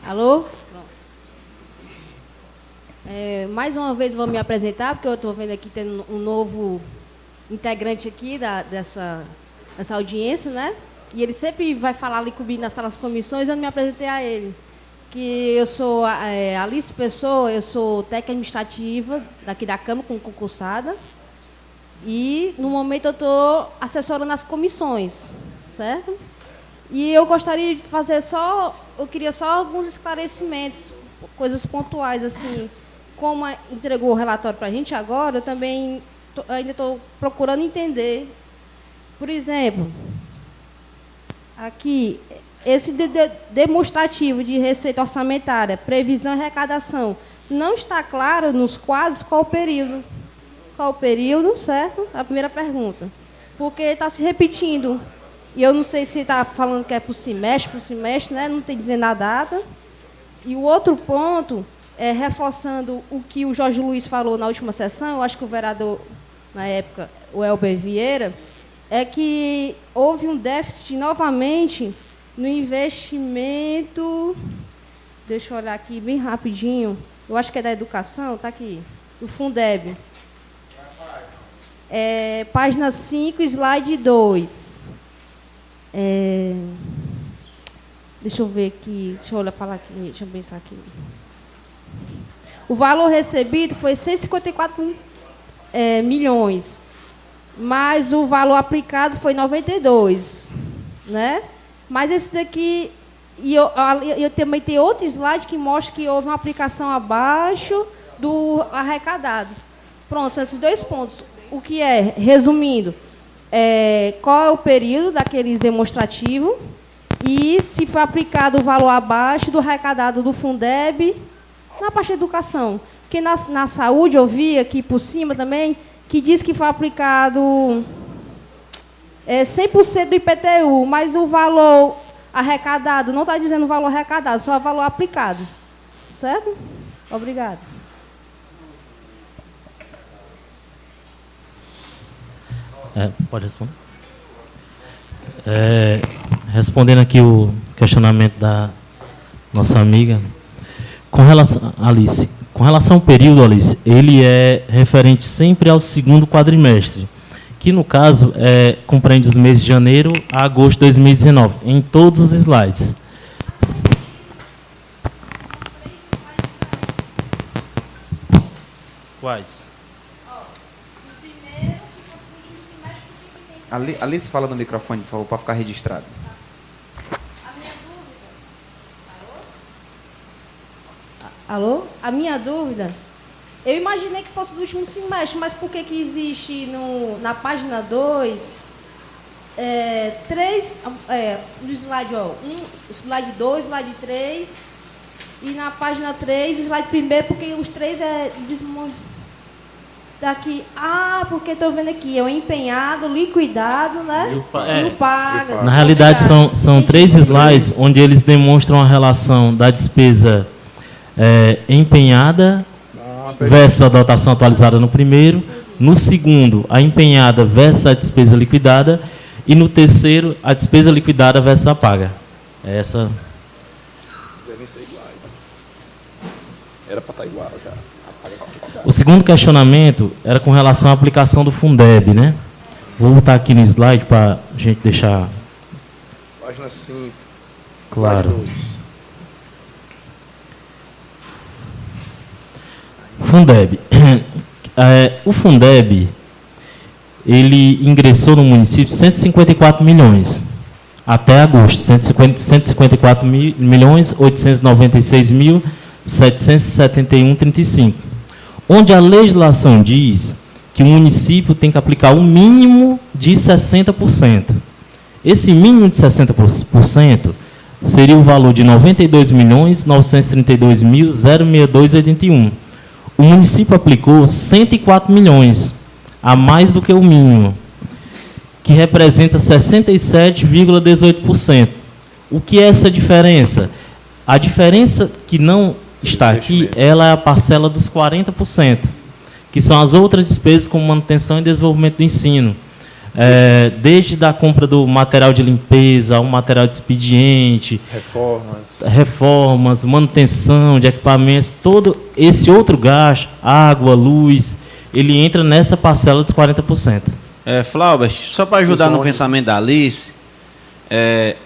Alô? Mais uma vez vou me apresentar, porque eu estou vendo aqui tendo um novo integrante aqui dessa audiência, né? E ele sempre vai falar ali comigo nas salas comissões, eu não me apresentei a ele. Que eu sou Alice Pessoa, eu sou técnica administrativa daqui da Câmara, como concursada. E, no momento, eu estou assessorando as comissões, certo? E eu gostaria de fazer eu queria só alguns esclarecimentos, coisas pontuais, assim. Como entregou o relatório para a gente agora, eu também ainda estou procurando entender. Por exemplo, aqui, esse demonstrativo de receita orçamentária, previsão e arrecadação, não está claro nos quadros qual o período. Qual o período, certo? A primeira pergunta. Porque está se repetindo E eu não sei se está falando que é para o semestre, né? Não tem dizendo a data. E o outro ponto, reforçando o que o Jorge Luiz falou na última sessão, eu acho que o vereador, na época, o Elber Vieira, é que houve um déficit novamente no investimento, deixa eu olhar aqui bem rapidinho, eu acho que é da educação, está aqui, do Fundeb. Página 5, slide 2. Deixa eu ver aqui, deixa eu falar aqui, deixa eu pensar aqui. O valor recebido foi 154 milhões, mas o valor aplicado foi 92, né? Mas esse daqui, e eu também tenho outro slide que mostra que houve uma aplicação abaixo do arrecadado. Pronto, são esses 2 pontos. O que é, resumindo, qual é o período daqueles demonstrativos e se foi aplicado o valor abaixo do arrecadado do Fundeb na parte de educação. Porque na saúde, eu vi aqui por cima também, que diz que foi aplicado 100% do IPTU, mas o valor arrecadado, não está dizendo o valor arrecadado, só o valor aplicado. Certo? Obrigada. Pode responder? Respondendo aqui o questionamento da nossa amiga, com relação ao período, Alice, ele é referente sempre ao segundo quadrimestre, que no caso compreende os meses de janeiro a agosto de 2019, em todos os slides. Quais? Alice, fala no microfone, por favor, para ficar registrado. Alô? A minha dúvida, eu imaginei que fosse do último semestre, mas por que existe na página 2, 3, no slide 1, slide 2, slide 3, e na página 3, o slide 1, porque os 3 daqui, porque estou vendo aqui, é o empenhado, liquidado, né? E o paga. Na realidade, são 3 slides onde eles demonstram a relação da despesa empenhada versus a dotação atualizada no primeiro, no segundo, a empenhada versus a despesa liquidada, e no terceiro, a despesa liquidada versus a paga. Essa. Devem ser iguais. Era para estar igual já. O segundo questionamento era com relação à aplicação do Fundeb, né? Vou botar aqui no slide para a gente deixar Página 5. claro. Fundeb. O Fundeb, ele ingressou no município 154 milhões até agosto, 154 milhões 896 mil 771,35, onde a legislação diz que o município tem que aplicar o mínimo de 60%. Esse mínimo de 60% seria o valor de 92 milhões 932 mil 062,81. O município aplicou 104 milhões, a mais do que o mínimo, que representa 67,18%. O que é essa diferença? A diferença que não está aqui, ela é a parcela dos 40%, que são as outras despesas como manutenção e desenvolvimento do ensino. Desde a compra do material de limpeza, ao material de expediente, reformas, manutenção de equipamentos, todo esse outro gasto, água, luz, ele entra nessa parcela dos 40%. Flaubert, só para ajudar no pensamento da Alice,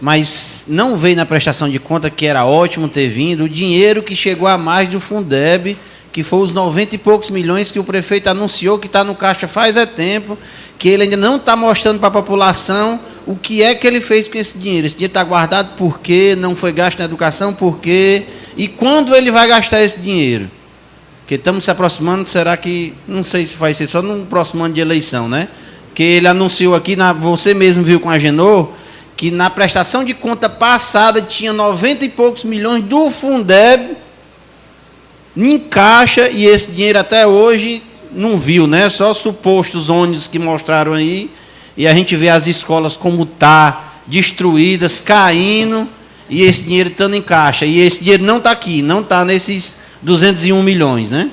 mas não veio na prestação de conta que era ótimo ter vindo o dinheiro que chegou a mais do Fundeb, que foi os 90 e poucos milhões que o prefeito anunciou que está no caixa faz tempo, que ele ainda não está mostrando para a população o que é que ele fez com esse dinheiro. Esse dinheiro está guardado por quê? Não foi gasto na educação por quê? E quando ele vai gastar esse dinheiro? Porque estamos se aproximando, será que, não sei se vai ser só no próximo ano de eleição, né? Que ele anunciou aqui, você mesmo viu com a Genô, que na prestação de conta passada tinha 90 e poucos milhões do Fundeb em caixa, e esse dinheiro até hoje não viu, né? Só supostos ônibus que mostraram aí, e a gente vê as escolas como está destruídas, caindo, e esse dinheiro estando em caixa. E esse dinheiro não está aqui, não está nesses 201 milhões, né?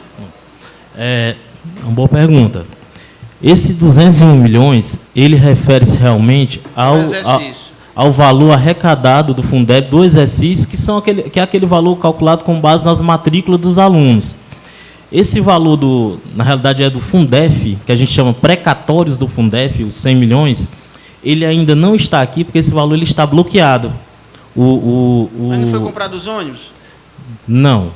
É uma boa pergunta. Esse 201 milhões, ele refere-se realmente ao valor arrecadado do Fundeb do exercício, que é aquele valor calculado com base nas matrículas dos alunos. Esse valor, na realidade, é do Fundef, que a gente chama precatórios do Fundef, os 100 milhões, ele ainda não está aqui, porque esse valor ele está bloqueado. Mas não foi comprado os ônibus? Não.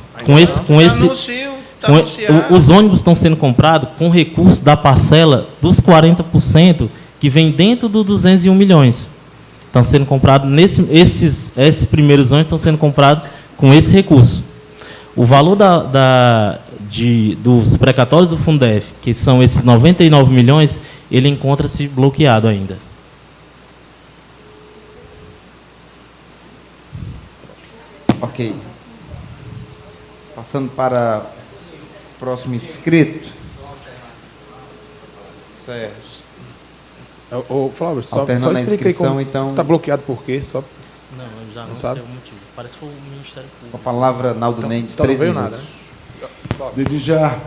Os ônibus estão sendo comprados com recurso da parcela dos 40% que vem dentro dos 201 milhões. Estão sendo comprados, esses primeiros ônibus estão sendo comprados com esse recurso. O valor dos precatórios do Fundef, que são esses 99 milhões, ele encontra-se bloqueado ainda. Ok. Passando para o próximo inscrito. Certo. Ô, Flávio, só Alternando a explica aí inscrição, como então. está bloqueado por quê? Só... Não, eu já não sabe? sei o motivo. Parece que foi o Ministério Público. Com a palavra, Naldo Mendes, 3 não veio minutos. nada, né? Desde já,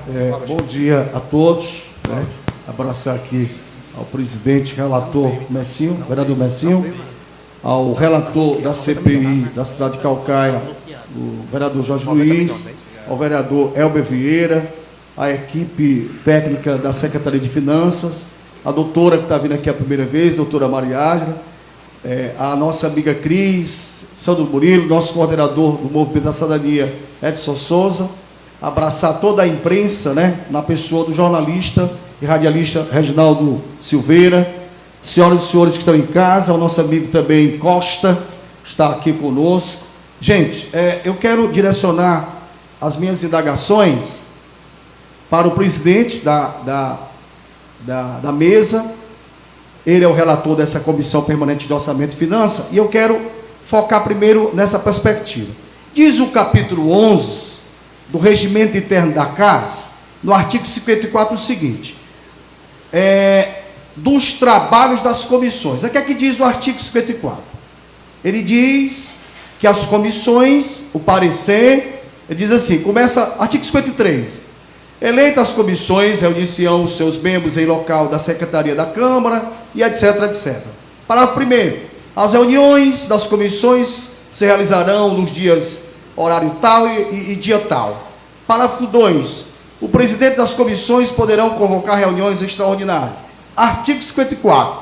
bom dia a todos. Né? Abraçar aqui ao presidente, relator Messinho, vereador Messinho, ao relator da CPI da cidade de Calcaia, o vereador Jorge Luiz, ao vereador Elber Vieira, a equipe técnica da Secretaria de Finanças, a doutora que está vindo aqui a primeira vez, doutora Maria Ágila, a nossa amiga Cris, Sandro Murilo, nosso coordenador do Movimento da Cidadania, Edson Souza, abraçar toda a imprensa, né, na pessoa do jornalista e radialista Reginaldo Silveira, senhoras e senhores que estão em casa, o nosso amigo também Costa, está aqui conosco. Gente, eu quero direcionar as minhas indagações para o presidente da mesa. Ele é o relator dessa Comissão Permanente de Orçamento e Finanças, e eu quero focar primeiro nessa perspectiva. Diz o capítulo 11 do Regimento Interno da Casa, no artigo 54, o seguinte: dos trabalhos das comissões. O que é que diz o artigo 54? Ele diz que as comissões, o parecer, ele diz assim, começa, artigo 53, eleitas as comissões, reunir-se-ão os seus membros em local da Secretaria da Câmara, e etc, etc. Parágrafo 1º, as reuniões das comissões se realizarão nos dias, horário tal e dia tal. Parágrafo 2, o presidente das comissões poderão convocar reuniões extraordinárias. Artigo 54,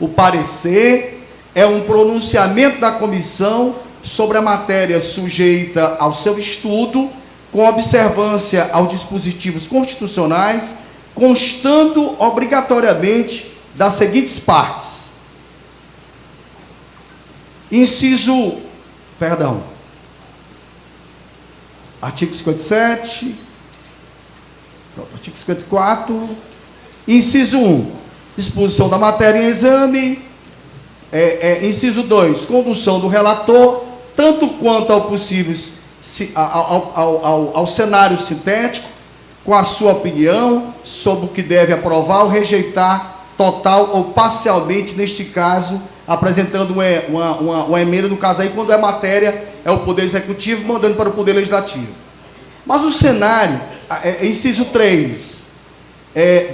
o parecer é um pronunciamento da comissão sobre a matéria sujeita ao seu estudo, com observância aos dispositivos constitucionais, constando obrigatoriamente das seguintes partes. Artigo 57, artigo 54, inciso 1, exposição da matéria em exame, inciso 2, condução do relator, tanto quanto ao possível, ao cenário sintético, com a sua opinião sobre o que deve aprovar ou rejeitar, total ou parcialmente, neste caso, apresentando uma emenda, no caso aí, quando é matéria, é o Poder Executivo mandando para o Poder Legislativo. Mas o cenário, inciso 3,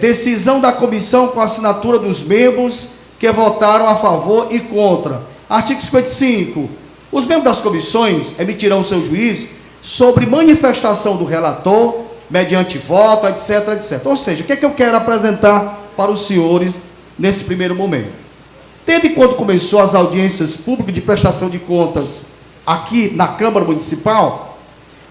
decisão da comissão com assinatura dos membros que votaram a favor e contra. Artigo 55, os membros das comissões emitirão seu juízo sobre manifestação do relator, mediante voto, etc, etc. Ou seja, o que é que eu quero apresentar para os senhores nesse primeiro momento? Desde quando começou as audiências públicas de prestação de contas aqui na Câmara Municipal,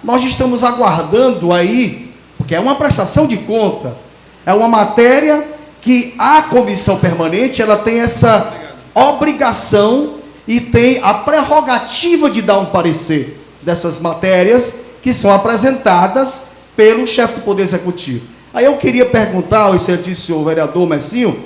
nós estamos aguardando aí, porque é uma prestação de conta, é uma matéria que a comissão permanente, ela tem essa obrigação e tem a prerrogativa de dar um parecer dessas matérias que são apresentadas pelo chefe do Poder Executivo. Aí eu queria perguntar ao excelentíssimo vereador Messinho,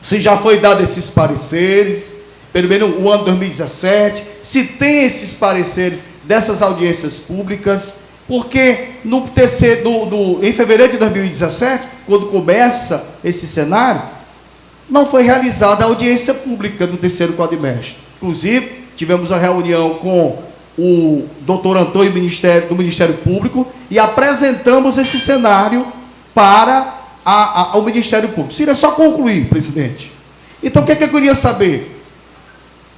se já foi dado esses pareceres, pelo menos o ano 2017, se tem esses pareceres dessas audiências públicas, porque em fevereiro de 2017, quando começa esse cenário, não foi realizada a audiência pública do terceiro quadrimestre. Inclusive, tivemos a reunião com o doutor Antônio do Ministério Público e apresentamos esse cenário para ao Ministério Público. Seria só concluir, presidente. Então, o que é que eu queria saber?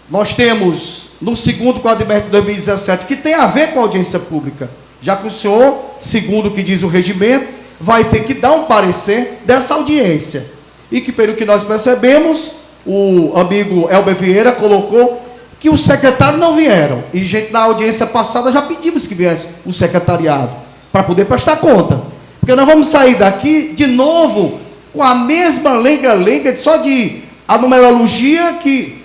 Nós temos, no segundo quadrimestre de 2017, que tem a ver com a audiência pública, já que o senhor, segundo o que diz o regimento, vai ter que dar um parecer dessa audiência. E que, pelo que nós percebemos, o amigo Elber Vieira colocou que os secretários não vieram. E, gente, na audiência passada já pedimos que viesse o secretariado, para poder prestar conta. Porque nós vamos sair daqui, de novo, com a mesma lenga-lenga, só de a numerologia que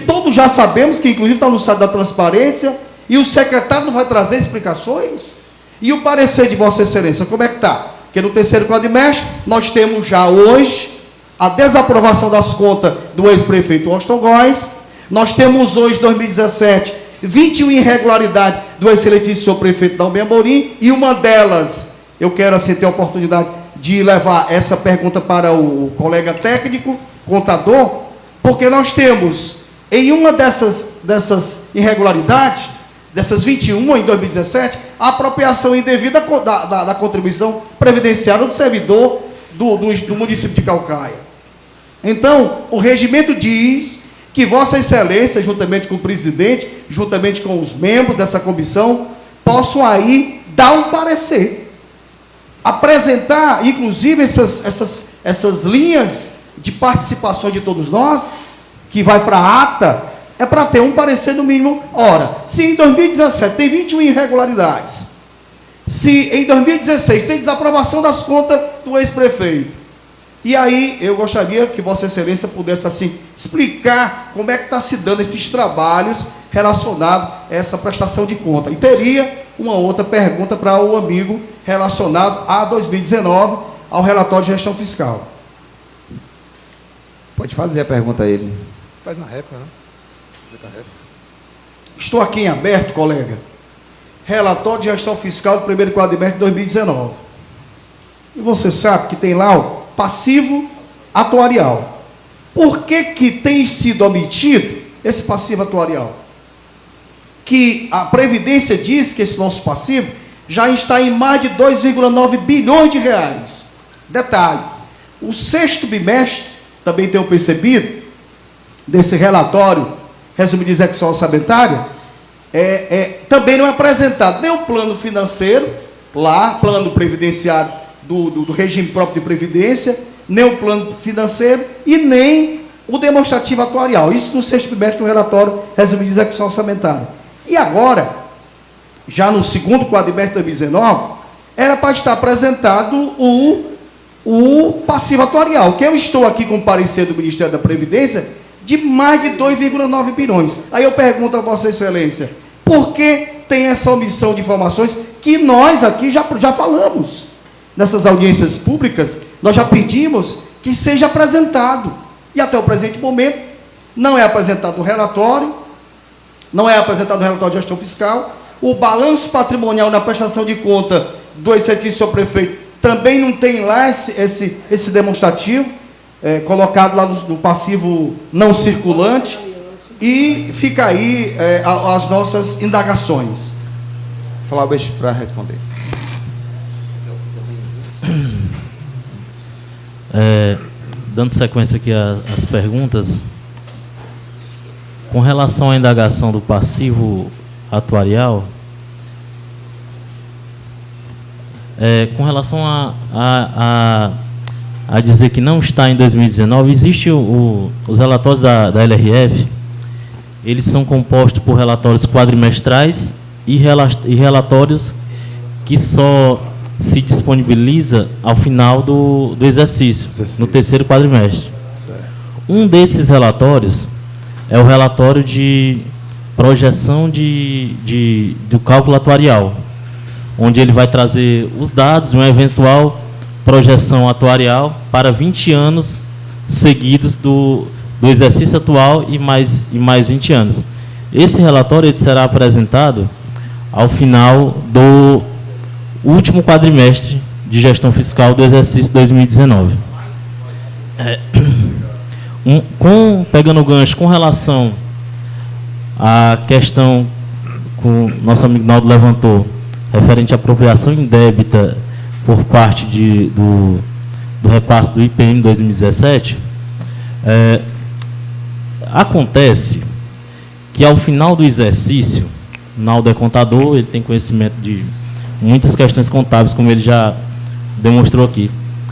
todos já sabemos, que inclusive está no site da transparência, e o secretário não vai trazer explicações? E o parecer de Vossa Excelência, como é que está? Porque no terceiro quadrimestre, nós temos já hoje a desaprovação das contas do ex-prefeito Washington Góes. Nós temos hoje, 2017, 21 irregularidades do excelentíssimo prefeito Dalben Amorim, e uma delas, eu quero assim ter a oportunidade de levar essa pergunta para o colega técnico, contador, porque nós temos, em uma dessas irregularidades, dessas 21 em 2017, a apropriação indevida da contribuição previdenciária do servidor do município de Caucaia. Então, o regimento diz que Vossa Excelência, juntamente com o presidente, juntamente com os membros dessa comissão, possam aí dar um parecer, apresentar, inclusive, essas linhas de participação de todos nós, que vai para a ata, é para ter um parecer no mínimo. Ora, se em 2017 tem 21 irregularidades, se em 2016 tem desaprovação das contas do ex-prefeito, e aí eu gostaria que Vossa Excelência pudesse assim explicar como é que está se dando esses trabalhos relacionados a essa prestação de conta. E teria uma outra pergunta para o amigo relacionado a 2019, ao relatório de gestão fiscal. Pode fazer a pergunta a ele. Faz na réplica, né? Estou aqui em aberto, colega. Relatório de gestão fiscal do primeiro quadrimestre de 2019. E você sabe que tem lá o passivo atuarial. Por que tem sido omitido esse passivo atuarial? Que a Previdência diz que esse nosso passivo já está em mais de 2,9 bilhões de reais. Detalhe, o sexto bimestre, também tenho percebido, desse relatório, resumido de execução orçamentária, também não é apresentado nem o plano financeiro, lá, plano previdenciário do regime próprio de previdência, nem o plano financeiro e nem o demonstrativo atuarial. Isso no sexto bimestre do relatório resumido de execução orçamentária. E agora, já no segundo quadrimestre de 2019, era para estar apresentado o passivo atuarial, que eu estou aqui com o parecer do Ministério da Previdência, de mais de 2,9 bilhões. Aí eu pergunto a Vossa Excelência, por que tem essa omissão de informações que nós aqui já falamos? Nessas audiências públicas, nós já pedimos que seja apresentado. E até o presente momento, não é apresentado o relatório, não é apresentado o relatório de gestão fiscal, o balanço patrimonial na prestação de conta do excelentíssimo prefeito também não tem lá esse demonstrativo, colocado lá no passivo não circulante, e fica aí as nossas indagações. Flávio, para responder. Dando sequência aqui às perguntas, com relação à indagação do passivo atuarial, com relação a dizer que não está em 2019, existe os relatórios da LRF, eles são compostos por relatórios quadrimestrais e relatórios que só se disponibiliza ao final do exercício, no terceiro quadrimestre. Certo. Um desses relatórios é o relatório de projeção do cálculo atuarial, onde ele vai trazer os dados de uma eventual projeção atuarial para 20 anos seguidos do exercício atual e mais 20 anos. Esse relatório ele será apresentado ao final do último quadrimestre de gestão fiscal do exercício 2019. Pegando o gancho com relação à questão que o nosso amigo Naldo levantou, referente à apropriação indébita por parte do repasse do IPM 2017, acontece que ao final do exercício, Naldo é contador, ele tem conhecimento de muitas questões contábeis, como ele já demonstrou aqui.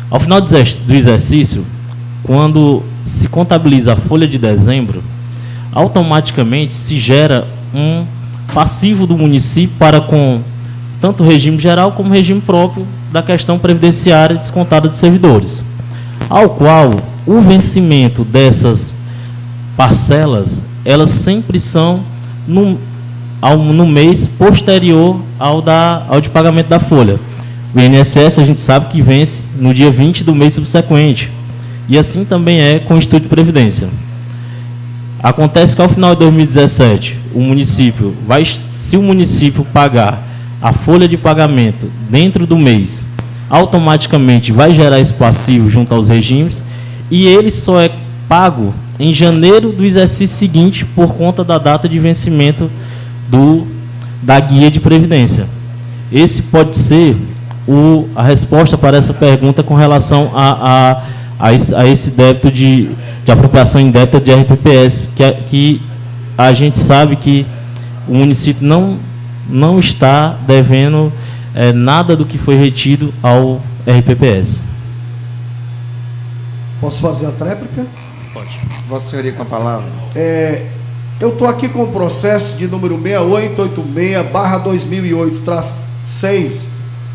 Ao final do exercício, quando se contabiliza a folha de dezembro, automaticamente se gera um passivo do município para com tanto o regime geral como o regime próprio da questão previdenciária descontada de servidores, ao qual o vencimento dessas parcelas, elas sempre são no mês posterior ao de pagamento da folha. O INSS, a gente sabe que vence no dia 20 do mês subsequente. E assim também é com o Instituto de Previdência. Acontece que ao final de 2017, se o município pagar a folha de pagamento dentro do mês, automaticamente vai gerar esse passivo junto aos regimes, e ele só é pago em janeiro do exercício seguinte por conta da data de vencimento da guia de previdência. Esse pode ser a resposta para essa pergunta com relação a esse débito de apropriação indébita de RPPS, que a gente sabe que o município não está devendo nada do que foi retido ao RPPS. Posso fazer a tréplica? Pode. Vossa Senhoria com a palavra. Eu estou aqui com o processo de número 6886/2008-6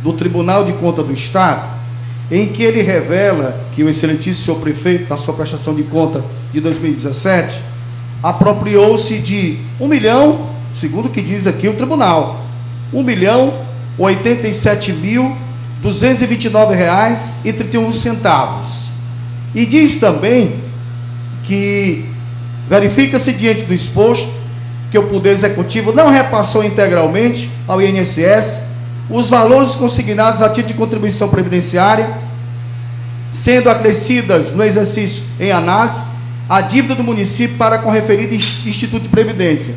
do Tribunal de Contas do Estado, em que ele revela que o excelentíssimo senhor prefeito, na sua prestação de conta de 2017, apropriou-se de 1 milhão, segundo o que diz aqui o tribunal, R$1.087.229,31. E diz também que verifica-se diante do exposto que o Poder Executivo não repassou integralmente ao INSS os valores consignados a título de contribuição previdenciária, sendo acrescidas no exercício em análise a dívida do município para com o referido Instituto de Previdência.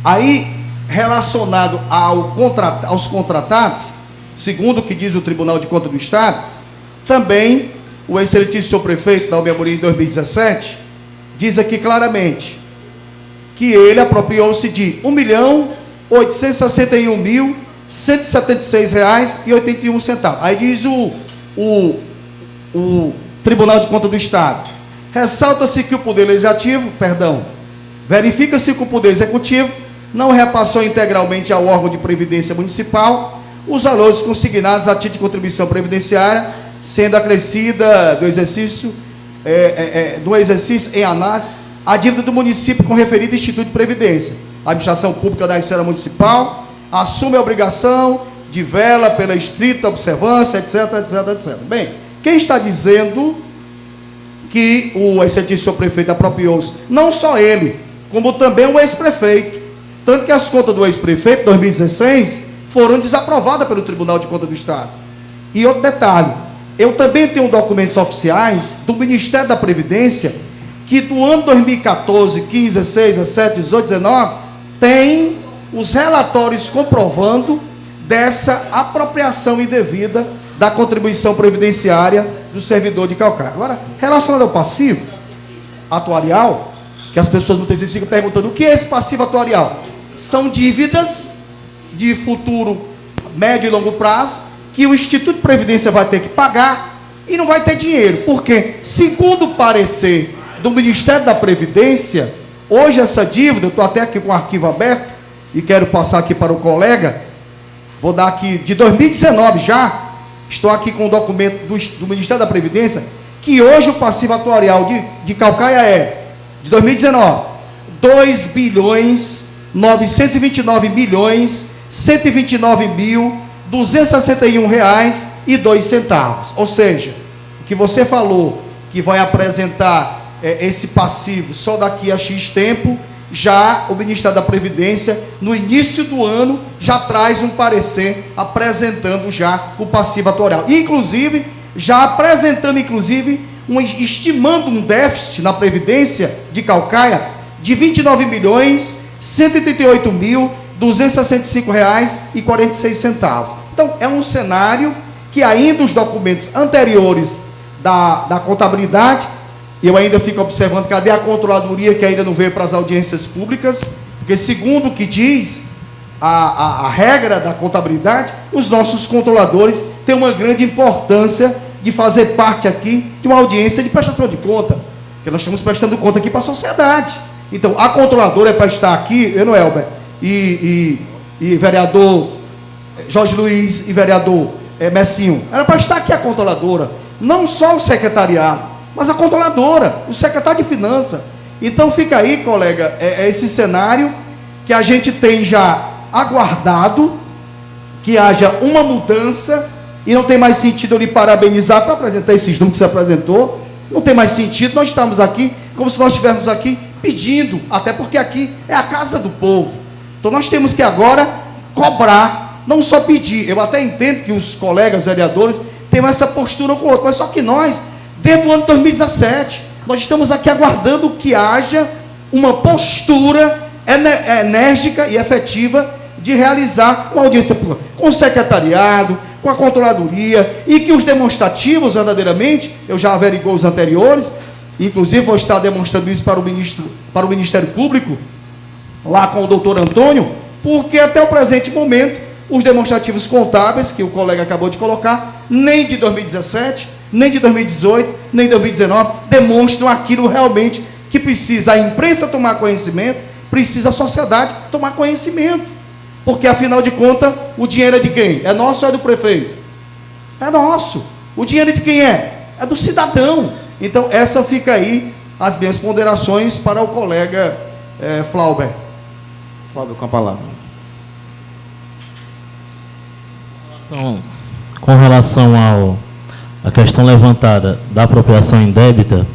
Aí, relacionado aos contratados, segundo o que diz o Tribunal de Contas do Estado, também o excelentíssimo senhor prefeito da Amorim em 2017 diz aqui claramente que ele apropriou-se de R$1.861.176,81. Aí diz o Tribunal de Contas do Estado: ressalta-se que o Poder Legislativo, verifica-se que o Poder Executivo não repassou integralmente ao órgão de previdência municipal os valores consignados a título de contribuição previdenciária, sendo acrescida do exercício em análise a dívida do município com referido Instituto de Previdência. A administração pública da esfera municipal assume a obrigação de vela pela estrita observância, etc, etc, etc. Bem, quem está dizendo que o excelentíssimo senhor prefeito apropriou-se? Não só ele, como também o ex-prefeito. Tanto que as contas do ex-prefeito, 2016, foram desaprovadas pelo Tribunal de Contas do Estado. E outro detalhe, eu também tenho documentos oficiais do Ministério da Previdência, que do ano 2014, 15, 16, 17, 18, 19, tem os relatórios comprovando dessa apropriação indevida da contribuição previdenciária do servidor de Calcaia. Agora, relacionado ao passivo atuarial, que as pessoas muitas vezes ficam perguntando: o que é esse passivo atuarial? São dívidas de futuro médio e longo prazo que o Instituto de Previdência vai ter que pagar e não vai ter dinheiro. Porque, segundo o parecer do Ministério da Previdência, hoje essa dívida, eu estou até aqui com o arquivo aberto e quero passar aqui para o colega, vou dar aqui de 2019 já, estou aqui com o documento do Ministério da Previdência, que hoje o passivo atuarial de Calcaia é, de 2019, R$2.929.129.261,02. Ou seja, o que você falou que vai apresentar esse passivo só daqui a X tempo, já o Ministério da Previdência, no início do ano, já traz um parecer apresentando já o passivo atuarial. Inclusive, já apresentando, estimando um déficit na Previdência de Caucaia de R$ 29.138.265,46. Então, é um cenário que ainda os documentos anteriores da contabilidade, eu ainda fico observando, cadê a controladoria que ainda não veio para as audiências públicas? Porque, segundo o que diz a regra da contabilidade, os nossos controladores têm uma grande importância de fazer parte aqui de uma audiência de prestação de conta, porque nós estamos prestando conta aqui para a sociedade. Então, a controladora é para estar aqui, Elber, e vereador Jorge Luiz e vereador Messinho, era para estar aqui a controladora, não só o secretariado, mas a controladora, o secretário de Finanças. Então, fica aí, colega, esse cenário que a gente tem já aguardado, que haja uma mudança, e não tem mais sentido eu lhe parabenizar para apresentar esses números que você apresentou, não tem mais sentido, nós estamos aqui como se nós estivéssemos aqui pedindo, até porque aqui é a casa do povo. Então nós temos que agora cobrar, não só pedir. Eu até entendo que os colegas vereadores têm essa postura com o outro, mas só que nós, desde o ano de 2017, nós estamos aqui aguardando que haja uma postura enérgica e efetiva de realizar uma audiência pública com o secretariado, com a controladoria, e que os demonstrativos, verdadeiramente, eu já averiguei os anteriores, inclusive vou estar demonstrando isso para o Ministério Público, lá com o doutor Antônio, porque até o presente momento, os demonstrativos contábeis, que o colega acabou de colocar, nem de 2017, nem de 2018, nem de 2019, demonstram aquilo realmente que precisa a imprensa tomar conhecimento, precisa a sociedade tomar conhecimento. Porque, afinal de contas, o dinheiro é de quem? É nosso ou é do prefeito? É nosso. O dinheiro é de quem é? É do cidadão. Então, essa fica aí as minhas ponderações para o colega Flauber. Flauber, com a palavra. Com relação à questão levantada da apropriação indébita,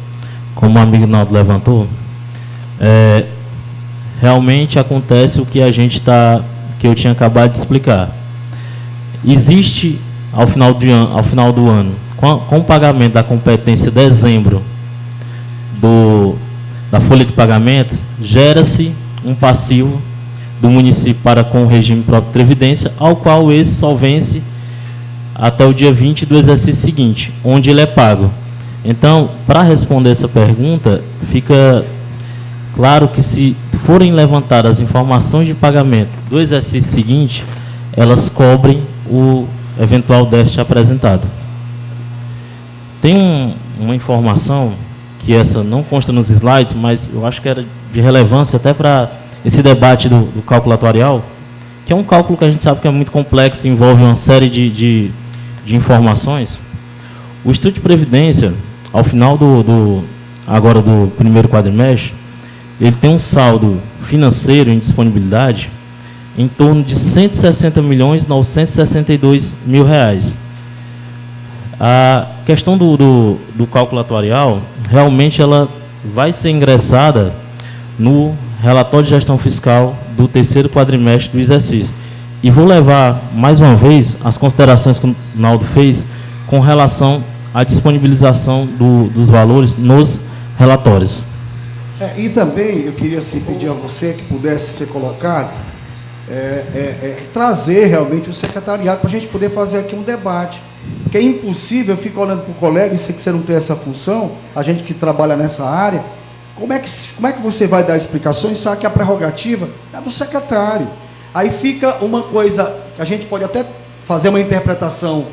como o amigo Naldo levantou, realmente acontece o que que eu tinha acabado de explicar. Existe, ao final do ano, com o pagamento da competência de dezembro da folha de pagamento, gera-se um passivo do município para com o regime próprio de previdência, ao qual esse só vence até o dia 20 do exercício seguinte, onde ele é pago. Então, para responder essa pergunta, fica claro que, se forem levantadas as informações de pagamento do exercício seguinte, elas cobrem o eventual déficit apresentado. Tem uma informação que essa não consta nos slides, mas eu acho que era de relevância até para esse debate do cálculo atuarial, que é um cálculo que a gente sabe que é muito complexo, envolve uma série de informações. O Instituto de Previdência, ao final agora do primeiro quadrimestre, ele tem um saldo financeiro em disponibilidade em torno de R$ 160.962.000. A questão do cálculo atuarial, realmente ela vai ser ingressada no relatório de gestão fiscal do terceiro quadrimestre do exercício. E vou levar, mais uma vez, as considerações que o Naldo fez com relação à disponibilização dos valores nos relatórios. E também eu queria pedir a você que pudesse ser colocado, trazer realmente o secretariado para a gente poder fazer aqui um debate. Porque é impossível, eu fico olhando para o colega, e sei que você não tem essa função, a gente que trabalha nessa área, como é que você vai dar explicações, sabe que a prerrogativa é do secretário. Aí fica uma coisa, a gente pode até fazer uma interpretação,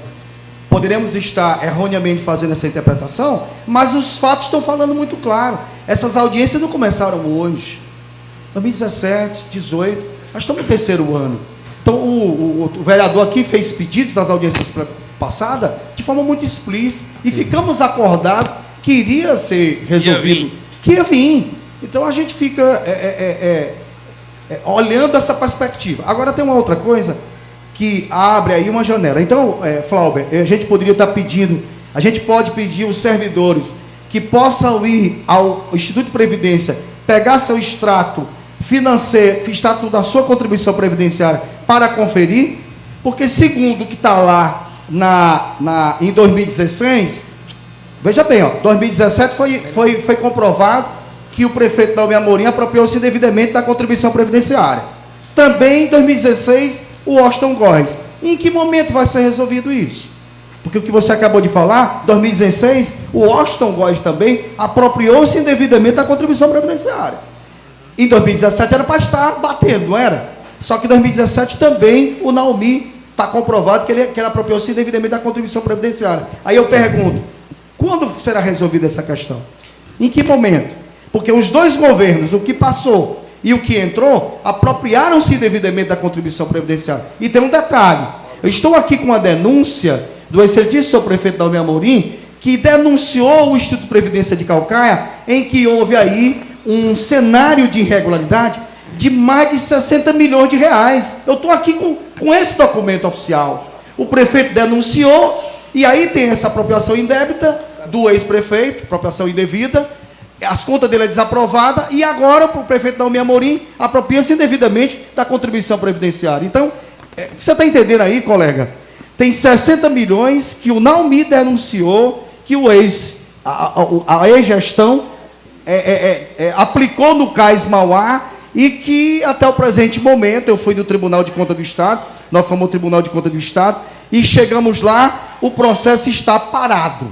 poderemos estar erroneamente fazendo essa interpretação, mas os fatos estão falando muito claro. Essas audiências não começaram hoje. 2017, 2018, nós estamos no terceiro ano. Então, o vereador aqui fez pedidos nas audiências passadas de forma muito explícita, e ficamos acordados que iria ser resolvido, que ia vir. Então, a gente fica olhando essa perspectiva. Agora, tem uma outra coisa que abre aí uma janela. Então, Flauber, a gente poderia estar pedindo, a gente pode pedir os servidores que possam ir ao Instituto de Previdência, pegar seu extrato financeiro, extrato da sua contribuição previdenciária para conferir, porque segundo o que está lá em 2016, Veja bem, ó, 2017 foi comprovado que o prefeito Dalmi Amorim apropriou-se indevidamente da contribuição previdenciária. Também em 2016, o Washington Góes. Em que momento vai ser resolvido isso? Porque o que você acabou de falar, 2016, o Washington Góes também apropriou-se indevidamente da contribuição previdenciária. Em 2017 era para estar batendo, não era? Só que em 2017 também o Naomi está comprovado que ele apropriou-se indevidamente da contribuição previdenciária. Aí eu pergunto, quando será resolvida essa questão? Em que momento? Porque os dois governos, o que passou e o que entrou, apropriaram-se indevidamente da contribuição previdenciária. E tem um detalhe, eu estou aqui com uma denúncia do excelentíssimo prefeito Dalmi Amorim, que denunciou o Instituto de Previdência de Caucaia, em que houve aí um cenário de irregularidade de mais de 60 milhões de reais. Eu estou aqui com esse documento oficial. O prefeito denunciou, e aí tem essa apropriação indébita do ex-prefeito, apropriação indevida, as contas dele é desaprovada, e agora o prefeito Dalmi Amorim apropria-se indevidamente da contribuição previdenciária. Então, você está entendendo aí, colega? Tem 60 milhões que o Naomi denunciou, que a ex-gestão aplicou no CAIS Mauá, e que até o presente momento, eu fui no Tribunal de Contas do Estado, nós fomos ao Tribunal de Contas do Estado, e chegamos lá, o processo está parado.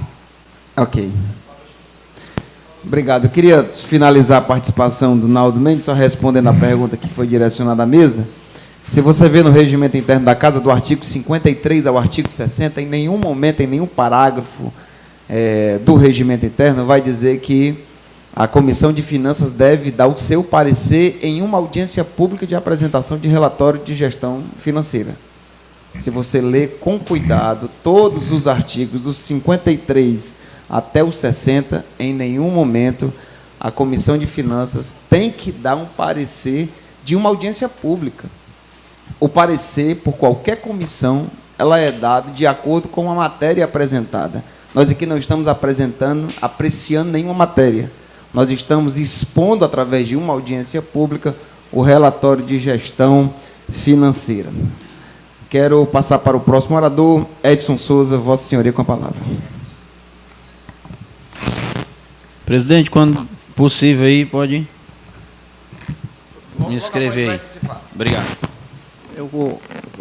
Ok. Obrigado. Eu queria finalizar a participação do Naldo Mendes, só respondendo a pergunta que foi direcionada à mesa. Se você vê no regimento interno da Casa, do artigo 53 ao artigo 60, em nenhum momento, em nenhum parágrafo do regimento interno, vai dizer que a Comissão de Finanças deve dar o seu parecer em uma audiência pública de apresentação de relatório de gestão financeira. Se você ler com cuidado todos os artigos, dos 53 até os 60, em nenhum momento a Comissão de Finanças tem que dar um parecer de uma audiência pública. O parecer, por qualquer comissão, ela é dado de acordo com a matéria apresentada. Nós aqui não estamos apreciando nenhuma matéria. Nós estamos expondo, através de uma audiência pública, o relatório de gestão financeira. Quero passar para o próximo orador, Edson Souza, Vossa Senhoria, com a palavra. Presidente, quando possível aí, pode me inscrever aí. Obrigado. Eu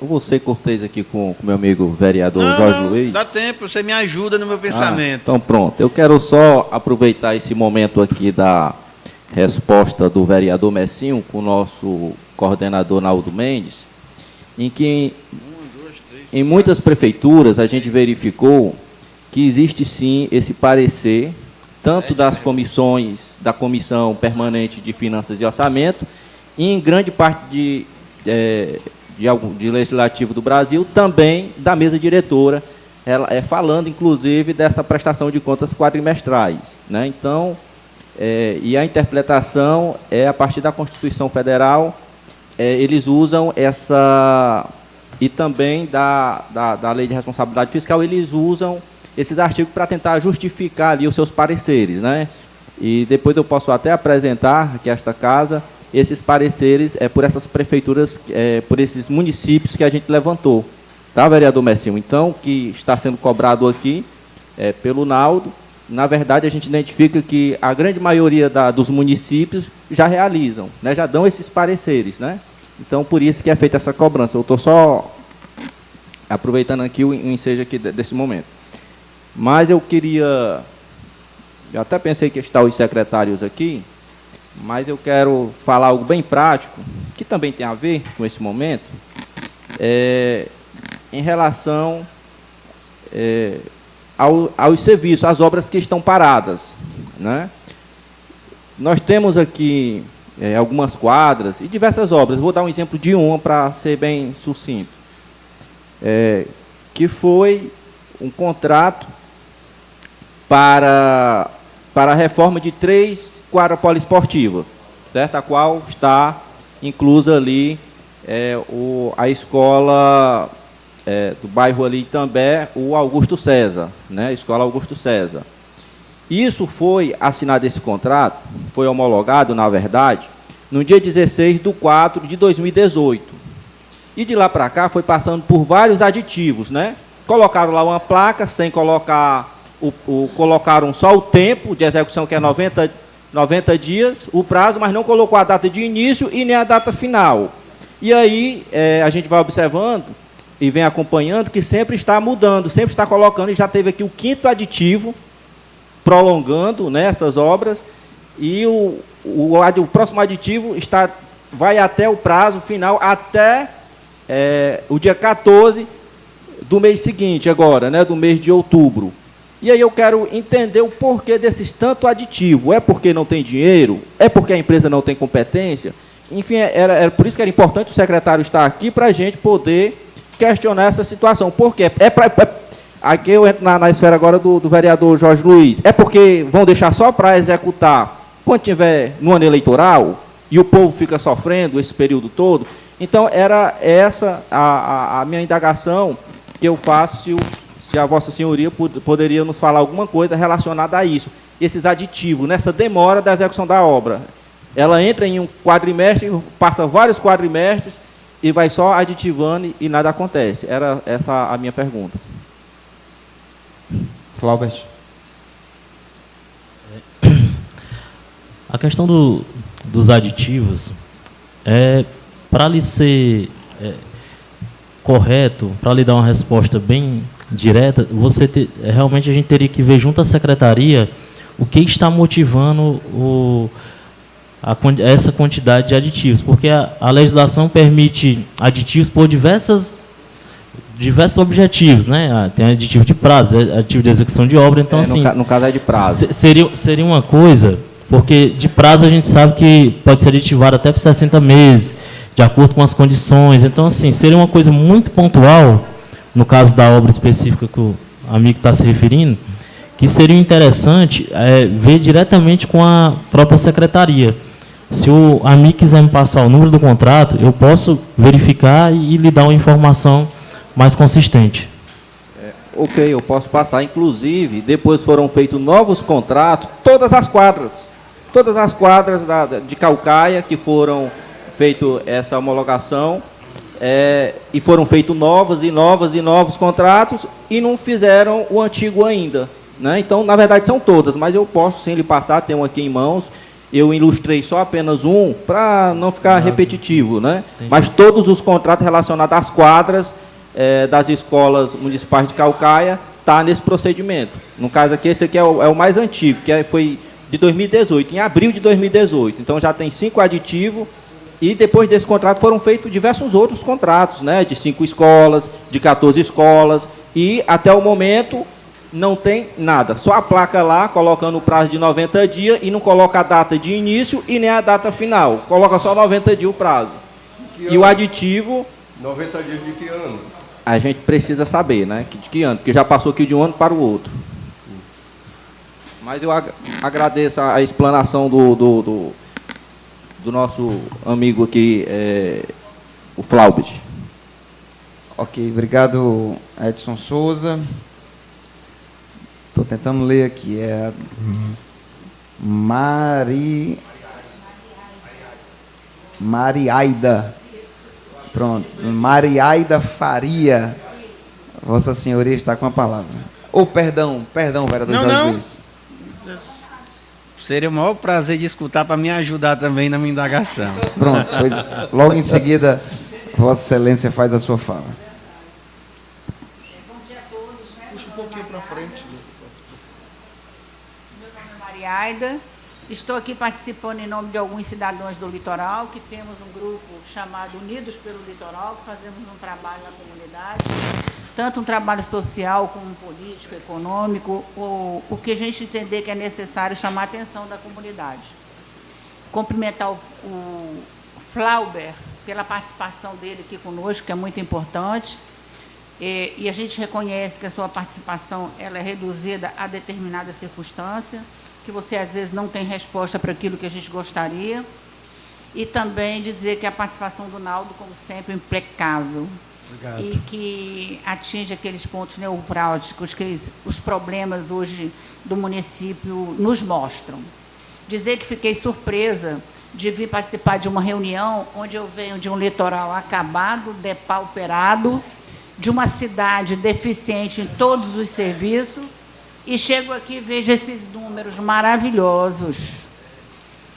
vou ser cortês aqui com o meu amigo vereador Jorge Luiz. Dá tempo, você me ajuda no meu pensamento. Então pronto, eu quero só aproveitar esse momento aqui da resposta do vereador Messinho com o nosso coordenador Naldo Mendes, em que em muitas prefeituras a gente verificou que existe sim esse parecer, tanto das comissões, da Comissão Permanente de Finanças e Orçamento, e em grande parte de legislativo do Brasil, também da mesa diretora, falando, inclusive, dessa prestação de contas quadrimestrais, né? Então, e a interpretação é a partir da Constituição Federal, eles usam essa, e também da Lei de Responsabilidade Fiscal, eles usam esses artigos para tentar justificar ali os seus pareceres, né? E depois eu posso até apresentar aqui esta casa esses pareceres por essas prefeituras, por esses municípios que a gente levantou, tá, vereador Messinho? Então, que está sendo cobrado aqui pelo Naldo, na verdade a gente identifica que a grande maioria dos municípios já realizam, né, já dão esses pareceres, né? Então, por isso que é feita essa cobrança. Eu estou só aproveitando aqui o ensejo aqui desse momento. Mas eu até pensei que estão os secretários aqui, mas eu quero falar algo bem prático, que também tem a ver com esse momento, em relação aos serviços, às obras que estão paradas, né? Nós temos aqui algumas quadras e diversas obras. Vou dar um exemplo de uma para ser bem sucinto, que foi um contrato para a reforma de 3 quadras poliesportivas, certo? A qual está inclusa ali a escola do bairro ali também, o Augusto César, né? Escola Augusto César. Isso foi assinado, esse contrato, foi homologado, na verdade, no dia 16/4/2018. E de lá para cá foi passando por vários aditivos, né? Colocaram lá uma placa sem colocar colocaram só o tempo de execução, que é 90 dias, o prazo, mas não colocou a data de início e nem a data final. E aí a gente vai observando e vem acompanhando que sempre está mudando, sempre está colocando, e já teve aqui o 5º aditivo, prolongando, né, essas obras, e o próximo aditivo vai até o prazo final, até o dia 14 do mês seguinte, agora, né, do mês de outubro. E aí eu quero entender o porquê desses tanto aditivo. É porque não tem dinheiro? É porque a empresa não tem competência? Enfim, era por isso que era importante o secretário estar aqui para a gente poder questionar essa situação. Por quê? Aqui eu entro na esfera agora do vereador Jorge Luiz. É porque vão deixar só para executar quando tiver no ano eleitoral e o povo fica sofrendo esse período todo? Então, era essa a minha indagação que eu faço, se a Vossa Senhoria poderia nos falar alguma coisa relacionada a isso. Esses aditivos, nessa demora da execução da obra. Ela entra em um quadrimestre, passa vários quadrimestres e vai só aditivando e nada acontece. Era essa a minha pergunta. Flaubert. A questão dos aditivos, para lhe ser correto, para lhe dar uma resposta bem direta, realmente a gente teria que ver junto à secretaria o que está motivando essa quantidade de aditivos, porque a legislação permite aditivos por diversos objetivos, né? Tem aditivo de prazo, aditivo de execução de obra, então assim, no caso é de prazo. Seria uma coisa, porque de prazo a gente sabe que pode ser aditivado até por 60 meses, de acordo com as condições. Então assim, seria uma coisa muito pontual, no caso da obra específica que o amigo está se referindo, que seria interessante ver diretamente com a própria secretaria. Se o amigo quiser me passar o número do contrato, eu posso verificar e lhe dar uma informação mais consistente. Ok, eu posso passar. Inclusive, depois foram feitos novos contratos, todas as quadras de Caucaia, que foram feito essa homologação, e foram feitos novos contratos, e não fizeram o antigo ainda, né? Então, na verdade, são todas, mas eu posso sim lhe passar, tem um aqui em mãos. Eu ilustrei só apenas um, para não ficar repetitivo, né? Entendi. Mas todos os contratos relacionados às quadras das escolas municipais de Caucaia está nesse procedimento. No caso aqui, esse aqui é o mais antigo, que foi de 2018, em abril de 2018. Então, já tem 5 aditivos, e depois desse contrato foram feitos diversos outros contratos, né? De 5 escolas, de 14 escolas, e até o momento não tem nada. Só a placa lá, colocando o prazo de 90 dias, e não coloca a data de início e nem a data final. Coloca só 90 dias o prazo. E o aditivo... 90 dias de que ano? A gente precisa saber, né? De que ano, porque já passou aqui de um ano para o outro. Mas eu agradeço a explanação do nosso amigo aqui, o Flaubert. Ok, obrigado, Edson Souza. Estou tentando ler aqui. Mariaida. Pronto. Mariaida Faria. Vossa Senhoria está com a palavra. Perdão, vereador Jorge Luiz. Seria o maior prazer de escutar para me ajudar também na minha indagação. Pronto, pois logo em seguida, Vossa Excelência faz a sua fala. Bom dia a todos, né? Puxa um pouquinho para frente. Meu nome é Mariaida. Estou aqui participando em nome de alguns cidadãos do litoral, que temos um grupo chamado Unidos pelo Litoral, que fazemos um trabalho na comunidade, tanto um trabalho social como político, econômico, o que a gente entender que é necessário chamar a atenção da comunidade. Cumprimentar o Flaubert pela participação dele aqui conosco, que é muito importante, e a gente reconhece que a sua participação ela é reduzida a determinada circunstância, que você às vezes não tem resposta para aquilo que a gente gostaria, e também dizer que a participação do Naldo, como sempre, é impecável. Obrigado. E que atinge aqueles pontos nevrálgicos que os problemas hoje do município nos mostram. Dizer que fiquei surpresa de vir participar de uma reunião onde eu venho de um litoral acabado, depauperado, de uma cidade deficiente em todos os serviços, e chego aqui e vejo esses números maravilhosos.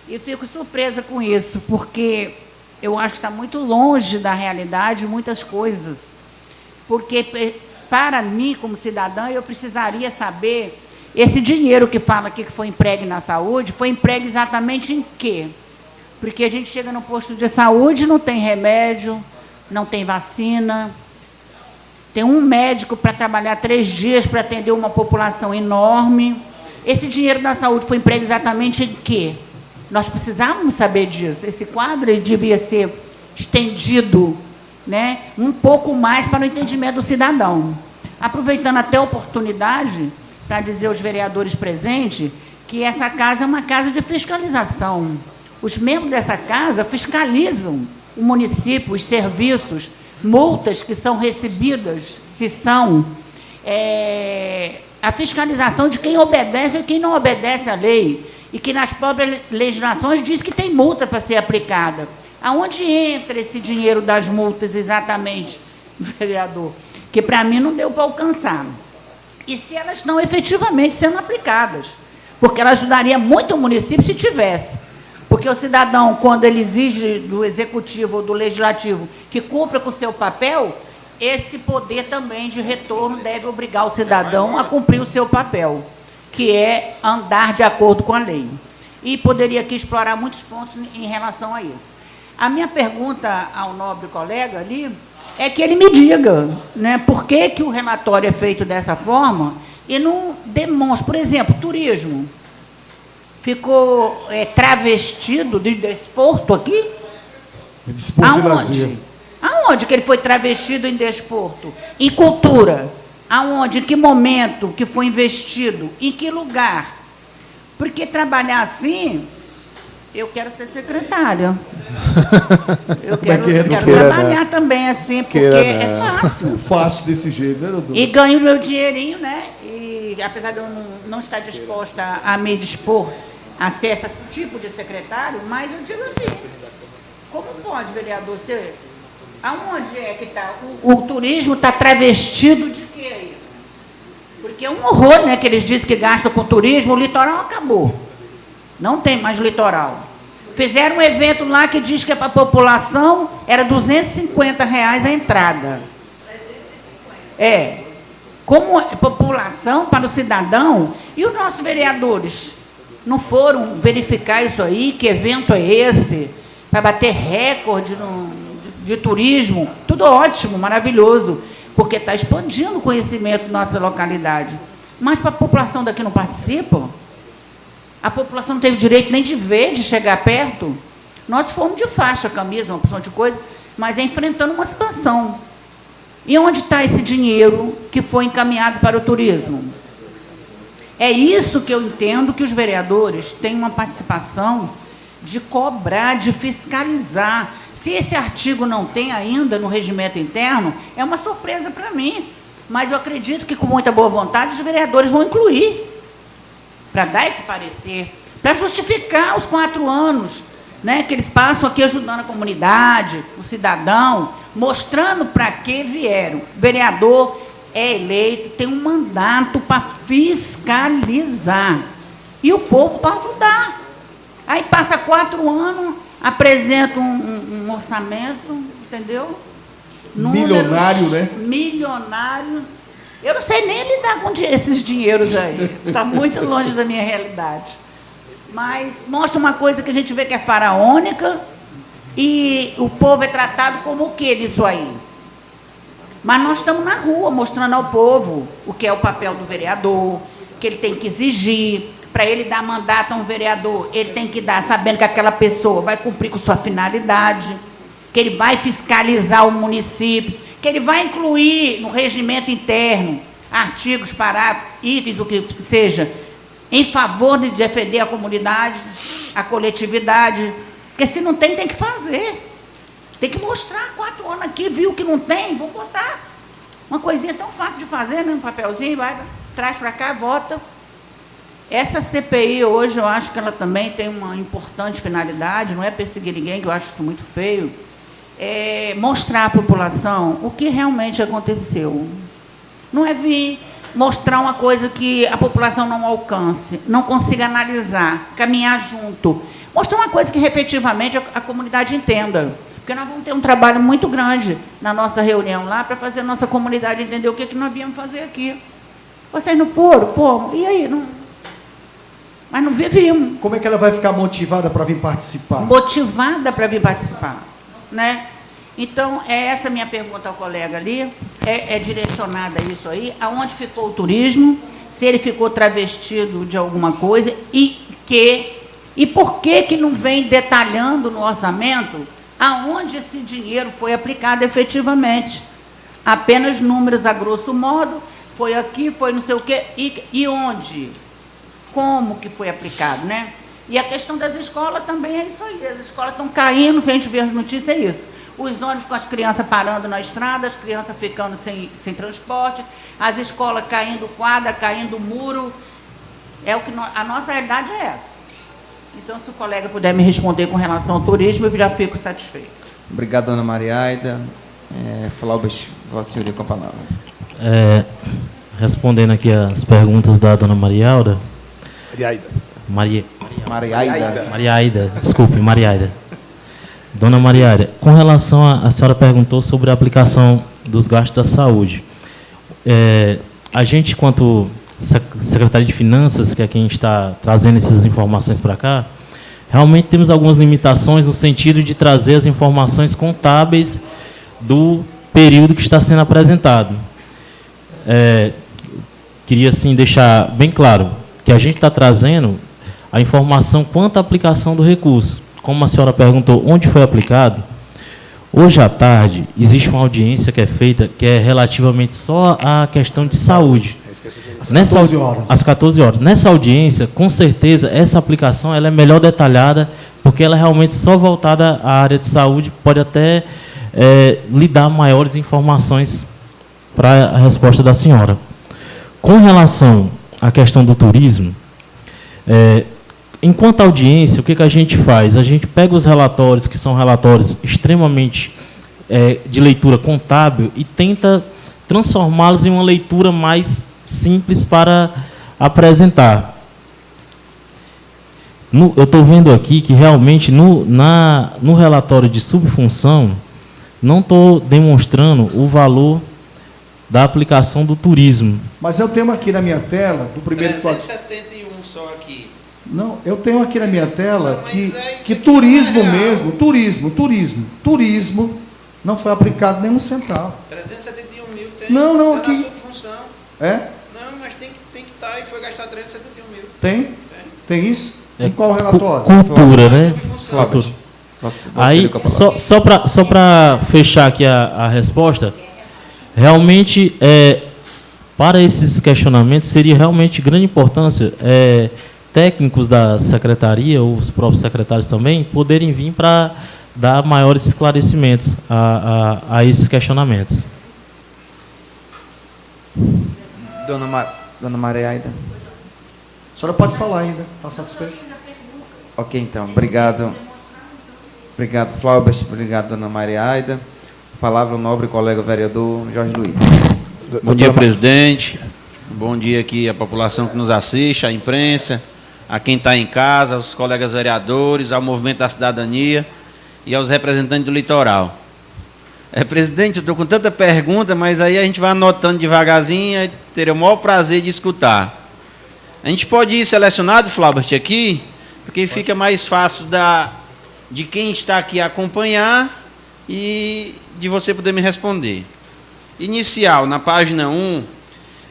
E fico surpresa com isso, porque eu acho que está muito longe da realidade muitas coisas. Porque, para mim, como cidadã, eu precisaria saber, esse dinheiro que fala aqui que foi empregue na saúde, foi empregue exatamente em quê? Porque a gente chega no posto de saúde, não tem remédio, não tem vacina, tem um médico para trabalhar 3 dias para atender uma população enorme. Esse dinheiro da saúde foi empregue exatamente em quê? Nós precisávamos saber disso. Esse quadro ele devia ser estendido, né, um pouco mais para o entendimento do cidadão. Aproveitando até a oportunidade para dizer aos vereadores presentes que essa casa é uma casa de fiscalização. Os membros dessa casa fiscalizam o município, os serviços, multas que são recebidas, se são, a fiscalização de quem obedece e quem não obedece à lei, e que nas próprias legislações diz que tem multa para ser aplicada. Aonde entra esse dinheiro das multas exatamente, vereador? Que para mim não deu para alcançar. E se elas estão efetivamente sendo aplicadas? Porque ela ajudaria muito o município se tivesse. Porque o cidadão, quando ele exige do executivo ou do legislativo que cumpra com o seu papel, esse poder também de retorno deve obrigar o cidadão a cumprir o seu papel, que é andar de acordo com a lei. E poderia aqui explorar muitos pontos em relação a isso. A minha pergunta ao nobre colega ali é que ele me diga, né, por que que o relatório é feito dessa forma e não demonstra. Por exemplo, turismo. Ficou travestido de desporto aqui? Desporto e lazer. Aonde que ele foi travestido em desporto? Em cultura? Aonde? Em que momento que foi investido? Em que lugar? Porque trabalhar assim, eu quero ser secretária. Eu quero trabalhar também assim, porque é fácil. Fácil desse jeito, né, doutor? E ganho meu dinheirinho, né? E apesar de eu não estar disposta a me dispor a ser esse tipo de secretário, mas eu digo assim, como pode, vereador, ser... Aonde é que está? O turismo está travestido de quê aí? Porque é um horror, né, que eles dizem que gastam com turismo, o litoral acabou. Não tem mais litoral. Fizeram um evento lá que diz que para a população era R$250 a entrada. 350. Como população para o cidadão, e os nossos vereadores não foram verificar isso aí, que evento é esse, para bater recorde de turismo? Tudo ótimo, maravilhoso, porque está expandindo o conhecimento da nossa localidade. Mas para a população daqui não participa? A população não teve direito nem de ver, de chegar perto? Nós fomos de faixa, camisa, uma porção de coisa, mas enfrentando uma situação. E onde está esse dinheiro que foi encaminhado para o turismo? É isso que eu entendo que os vereadores têm uma participação de cobrar, de fiscalizar. Se esse artigo não tem ainda no regimento interno, é uma surpresa para mim. Mas eu acredito que, com muita boa vontade, os vereadores vão incluir, para dar esse parecer, para justificar os 4 anos, né, que eles passam aqui ajudando a comunidade, o cidadão, mostrando para que vieram. O vereador é eleito, tem um mandato para fiscalizar. E o povo para ajudar. Aí passa 4 anos, apresenta um orçamento, entendeu? Números, milionário, né? Milionário. Eu não sei nem lidar com esses dinheiros aí. Está muito longe da minha realidade. Mas mostra uma coisa que a gente vê que é faraônica e o povo é tratado como o que nisso aí? Mas nós estamos na rua mostrando ao povo o que é o papel do vereador, que ele tem que exigir. Para ele dar mandato a um vereador, ele tem que dar sabendo que aquela pessoa vai cumprir com sua finalidade, que ele vai fiscalizar o município, que ele vai incluir no regimento interno artigos, parágrafos, itens, o que seja, em favor de defender a comunidade, a coletividade. Porque se não tem, tem que fazer. Tem que mostrar. 4 anos aqui, viu que não tem, vou botar. Uma coisinha tão fácil de fazer, né? Um papelzinho, vai, traz para cá, vota. Essa CPI hoje, eu acho que ela também tem uma importante finalidade, não é perseguir ninguém, que eu acho isso muito feio, é mostrar à população o que realmente aconteceu. Não é vir mostrar uma coisa que a população não alcance, não consiga analisar, caminhar junto. Mostrar uma coisa que, efetivamente, a comunidade entenda. Porque nós vamos ter um trabalho muito grande na nossa reunião lá para fazer a nossa comunidade entender o que nós viemos fazer aqui. Vocês não foram? Fomos. E aí? Não... Mas não vimos. Como é que ela vai ficar motivada para vir participar? Motivada para vir participar, né? Então, é essa a minha pergunta ao colega ali, é direcionada a isso aí, aonde ficou o turismo, se ele ficou travestido de alguma coisa e por que não vem detalhando no orçamento aonde esse dinheiro foi aplicado efetivamente. Apenas números a grosso modo, foi aqui, foi não sei o quê, e onde? Como que foi aplicado, né? E a questão das escolas também é isso aí, as escolas estão caindo, que a gente vê as notícias, é isso. Os ônibus com as crianças parando na estrada, as crianças ficando sem transporte, as escolas caindo quadra, caindo muro. É o que a nossa realidade é essa. Então, se o colega puder me responder com relação ao turismo, eu já fico satisfeito. Obrigado, dona Maria Aida. Flaubert, Vossa Senhoria com a palavra. Respondendo aqui as perguntas da dona Maria Aida. Maria Aida, desculpe, Maria Aida. Dona Maria Aida, com relação a senhora perguntou sobre a aplicação dos gastos da saúde. A gente, quanto Secretaria de Finanças, que é quem está trazendo essas informações para cá, realmente temos algumas limitações no sentido de trazer as informações contábeis do período que está sendo apresentado. Queria, assim, deixar bem claro que a gente está trazendo a informação quanto à aplicação do recurso. Como a senhora perguntou onde foi aplicado, hoje à tarde existe uma audiência que é feita, que é relativamente só à questão de saúde. Às 14 horas. Às 14 horas. Nessa audiência, com certeza, essa aplicação ela é melhor detalhada, porque ela é realmente só voltada à área de saúde, pode até lhe dar maiores informações para a resposta da senhora. Com relação à questão do turismo, enquanto audiência, o que a gente faz? A gente pega os relatórios, que são relatórios extremamente de leitura contábil, e tenta transformá-los em uma leitura mais simples para apresentar. Eu estou vendo aqui que realmente no relatório de subfunção não estou demonstrando o valor da aplicação do turismo. Mas eu tenho aqui na minha tela, do primeiro... 371 só aqui. Não, eu tenho aqui na minha tela que turismo mesmo, turismo, não foi aplicado nenhum centavo. 371 mil tem. Não, tá aqui. na subfunção. Não, mas tem que estar e foi gastar 371 mil. Tem? Tem isso? Em qual relatório? Cultura, né? Cultura. Aí, só para fechar aqui a resposta, realmente, para esses questionamentos, seria realmente de grande importância técnicos da secretaria, ou os próprios secretários também, poderem vir para dar maiores esclarecimentos a esses questionamentos. Dona Maria Aida. A senhora pode falar ainda, está satisfeito? Ok, então, obrigado. Obrigado, Flaubert, obrigado, dona Maria Aida. Palavra ao nobre colega vereador Jorge Luiz. Bom dia, presidente. Bom dia aqui à população que nos assiste, à imprensa, a quem está em casa, aos colegas vereadores, ao movimento da cidadania e aos representantes do litoral. Presidente, eu estou com tanta pergunta, mas aí a gente vai anotando devagarzinho e terei o maior prazer de escutar. A gente pode ir selecionado, Flaubert, aqui, porque fica mais fácil de quem está aqui acompanhar e de você poder me responder. Inicial, na página 1,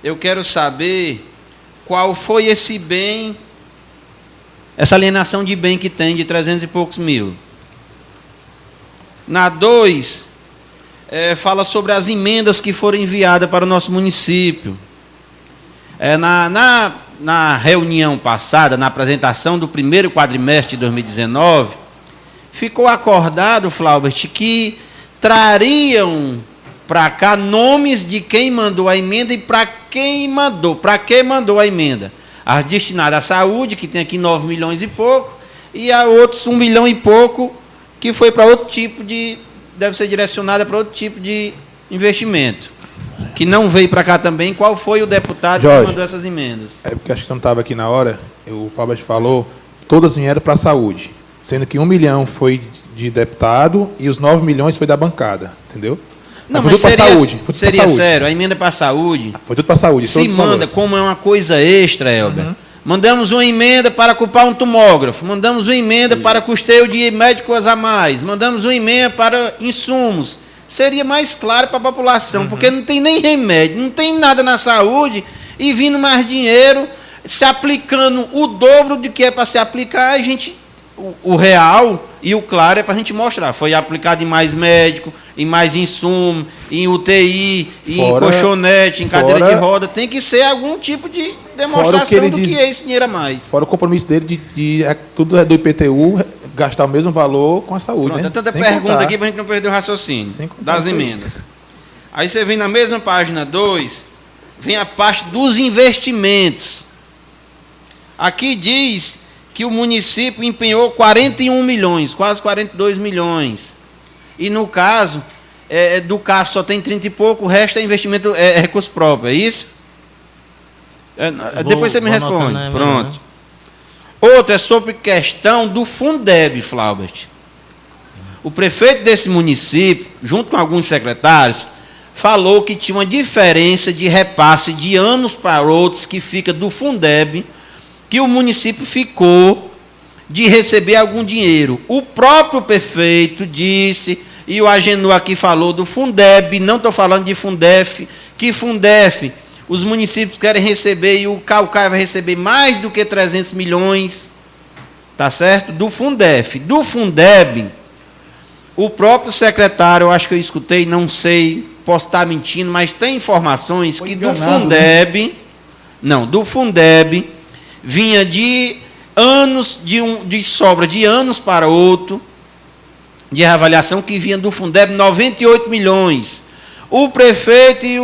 eu quero saber qual foi esse bem, essa alienação de bem que tem de 300 e poucos mil. Na 2, fala sobre as emendas que foram enviadas para o nosso município. Na reunião passada, na apresentação do primeiro quadrimestre de 2019, ficou acordado, Flaubert, que trariam para cá nomes de quem mandou a emenda e para que mandou a emenda. As destinadas à saúde, que tem aqui 9 milhões e pouco, e a outros 1 milhão e pouco, que foi para outro tipo deve ser direcionada para outro tipo de investimento. que não veio para cá também, qual foi o deputado Jorge, que mandou essas emendas? É porque acho que eu não estava aqui na hora, o Fábio falou, todas vieram para a saúde, sendo que 1 milhão foi de deputado e os 9 milhões foi da bancada, entendeu? Não, foi mas tudo para seria, saúde. Foi seria saúde. sério, a emenda para a saúde, Foi tudo para saúde. se todos os manda valores. como é uma coisa extra, Elber. Mandamos uma emenda para ocupar um tomógrafo, mandamos uma emenda para custeio de médicos a mais, mandamos uma emenda para insumos. Seria mais claro para a população, porque não tem nem remédio, não tem nada na saúde, e vindo mais dinheiro, se aplicando o dobro do que é para se aplicar, a gente, o real e o claro é para a gente mostrar. Foi aplicado em mais médico, em mais insumo, em UTI, em colchonete, em cadeira de roda. Tem que ser algum tipo de demonstração do que é esse dinheiro a mais. Fora o compromisso dele de tudo é do IPTU, gastar o mesmo valor com a saúde. Pronto, né? tem tanta Sem pergunta contar. aqui para a gente não perder o raciocínio das tudo emendas. Aí você vem na mesma página 2, vem a parte dos investimentos. Aqui diz que o município empenhou 41 milhões, quase 42 milhões. E no caso, do CAF só tem 30 e pouco, o resto é investimento, é recurso próprio, é isso? Depois você me responde. Pronto. Outra é sobre questão do Fundeb, Flaubert. O prefeito desse município, junto com alguns secretários, falou que tinha uma diferença de repasse de anos para outros que fica do Fundeb, que o município ficou de receber algum dinheiro. O próprio prefeito disse, e o Agenor aqui falou do Fundeb, não estou falando de Fundef, que Fundef, os municípios querem receber, e o Caucaia vai receber mais do que 300 milhões, tá certo? Do Fundef. Do Fundeb, o próprio secretário, eu acho que eu escutei, não sei, posso estar mentindo, mas tem informações que do Fundeb, do Fundeb, vinha de anos, de sobra de anos para outro, de reavaliação, que vinha do Fundeb 98 milhões. O prefeito e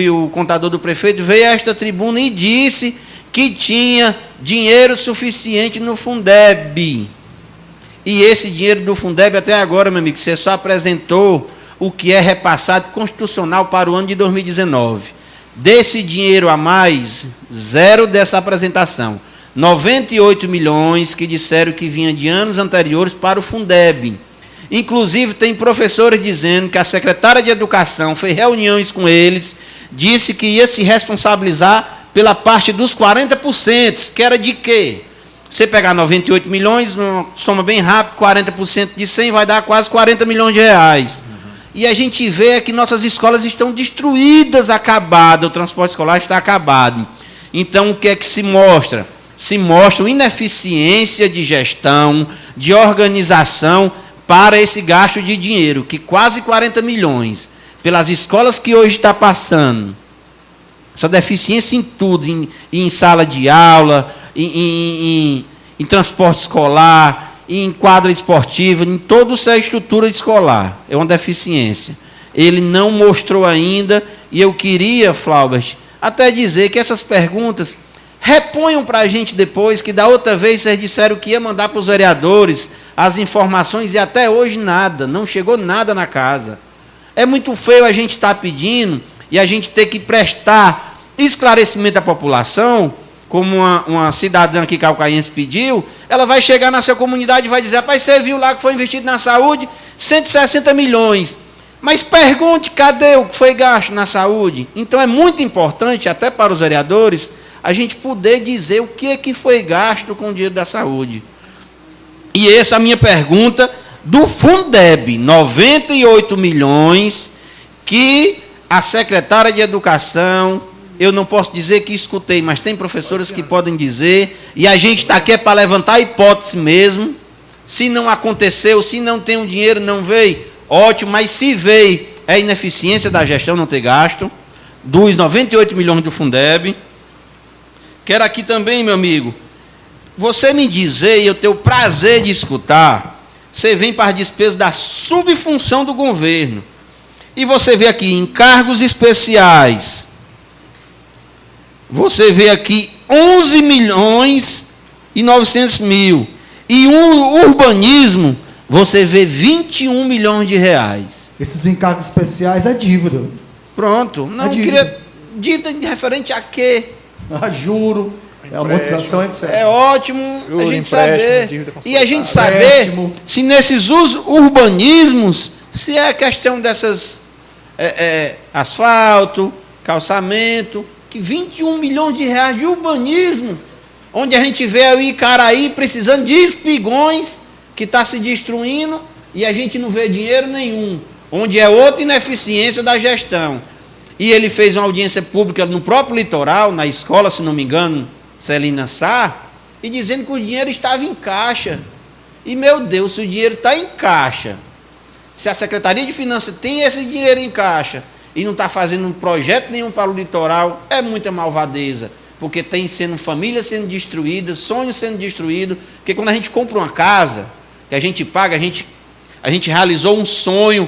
o contador do prefeito veio a esta tribuna e disse que tinha dinheiro suficiente no Fundeb. E esse dinheiro do Fundeb, até agora, meu amigo, você só apresentou o que é repassado constitucional para o ano de 2019. Desse dinheiro a mais, zero dessa apresentação. 98 milhões que disseram que vinha de anos anteriores para o Fundeb. Inclusive, tem professores dizendo que a secretária de Educação fez reuniões com eles, disse que ia se responsabilizar pela parte dos 40%, que era de quê? Você pegar 98 milhões, uma soma bem rápido, 40% de 100 vai dar quase 40 milhões de reais. E a gente vê que nossas escolas estão destruídas, acabadas, o transporte escolar está acabado. Então, o que é que se mostra? Se mostra ineficiência de gestão, de organização para esse gasto de dinheiro, que quase 40 milhões, pelas escolas que hoje está passando, essa deficiência em tudo, em sala de aula, em transporte escolar, em quadra esportiva, em toda essa estrutura escolar. É uma deficiência. Ele não mostrou ainda, e eu queria, Flaubert, até dizer que essas perguntas reponham para a gente depois, que da outra vez vocês disseram que ia mandar para os vereadores as informações, e até hoje nada, não chegou nada na casa. É muito feio a gente estar pedindo, e a gente ter que prestar esclarecimento à população, como uma cidadã aqui calcaiense pediu. Ela vai chegar na sua comunidade e vai dizer: rapaz, você viu lá que foi investido na saúde 160 milhões. Mas pergunte, cadê o que foi gasto na saúde? Então é muito importante, até para os vereadores, a gente poder dizer o que é que foi gasto com o dinheiro da saúde. E essa é a minha pergunta do Fundeb, 98 milhões, que a secretária de Educação, eu não posso dizer que escutei, mas tem professores que podem dizer, e a gente está aqui para levantar a hipótese mesmo. Se não aconteceu, se não tem o dinheiro, não veio, ótimo, mas se veio, é ineficiência da gestão não ter gasto, dos 98 milhões do Fundeb. Quero aqui também, meu amigo, você me dizer, e eu tenho o prazer de escutar, você vem para as despesas da subfunção do governo, e você vê aqui encargos especiais, você vê aqui 11 milhões e 900 mil, e urbanismo, você vê 21 milhões de reais. Esses encargos especiais é dívida. Pronto. Não, queria... Dívida referente a quê? A juro, a amortização, etc. É ótimo a gente saber. E a gente saber se nesses urbanismos, se é a questão dessas asfalto, calçamento, que 21 milhões de reais de urbanismo, onde a gente vê o Icaraí precisando de espigões, que está se destruindo, e a gente não vê dinheiro nenhum, onde é outra ineficiência da gestão. E ele fez uma audiência pública no próprio litoral, na escola, se não me engano, Celina Sá, e dizendo que o dinheiro estava em caixa. E, meu Deus, se o dinheiro está em caixa, se a Secretaria de Finanças tem esse dinheiro em caixa e não está fazendo um projeto nenhum para o litoral, é muita malvadeza, porque tem sendo famílias sendo destruídas, sonhos sendo destruídos, porque quando a gente compra uma casa, que a gente paga, a gente realizou um sonho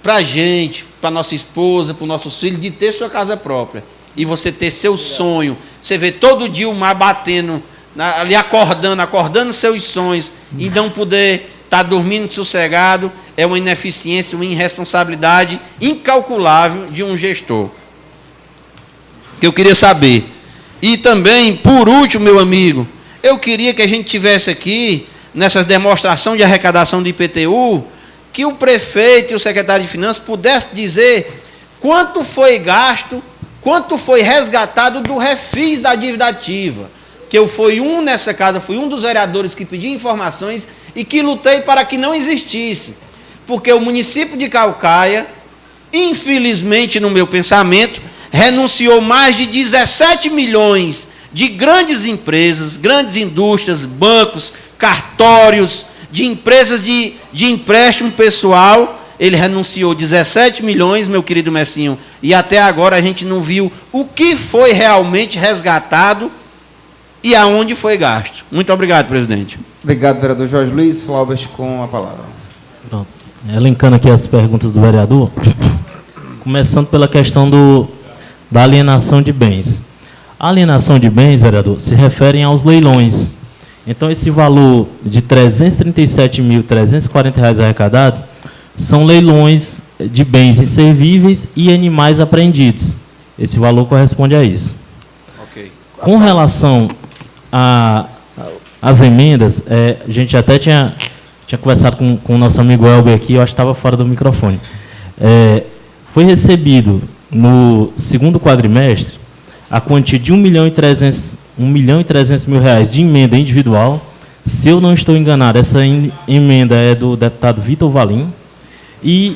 para a gente, para nossa esposa, para os nossos filhos, de ter sua casa própria. E você ter seu sonho, você vê todo dia o mar batendo, ali acordando seus sonhos, e não poder estar dormindo sossegado, é uma ineficiência, uma irresponsabilidade incalculável de um gestor. Que eu queria saber. E também, por último, meu amigo, eu queria que a gente tivesse aqui, nessa demonstração de arrecadação do IPTU, que o prefeito e o secretário de Finanças pudessem dizer quanto foi gasto, quanto foi resgatado do refis da dívida ativa. Que eu fui nessa casa, fui um dos vereadores que pedi informações e que lutei para que não existisse. Porque o município de Caucaia, infelizmente no meu pensamento, renunciou mais de 17 milhões de grandes empresas, grandes indústrias, bancos, cartórios, de empresas de empréstimo pessoal. Ele renunciou 17 milhões, meu querido Messinho, e até agora a gente não viu o que foi realmente resgatado e aonde foi gasto. Muito obrigado, presidente. Obrigado, vereador Jorge Luiz. Flaubert com a palavra. Pronto. Elencando aqui as perguntas do vereador, começando pela questão da alienação de bens. A alienação de bens, vereador, se refere aos leilões. Então, esse valor de R$ 337.340 arrecadado são leilões de bens inservíveis e animais apreendidos. Esse valor corresponde a isso. Okay. Com relação às emendas, a gente até tinha conversado com o nosso amigo Elber aqui, eu acho que estava fora do microfone. Foi recebido no segundo quadrimestre a quantia de R$ 1.300.000 reais de emenda individual. Se eu não estou enganado, essa emenda é do deputado Vitor Valim. E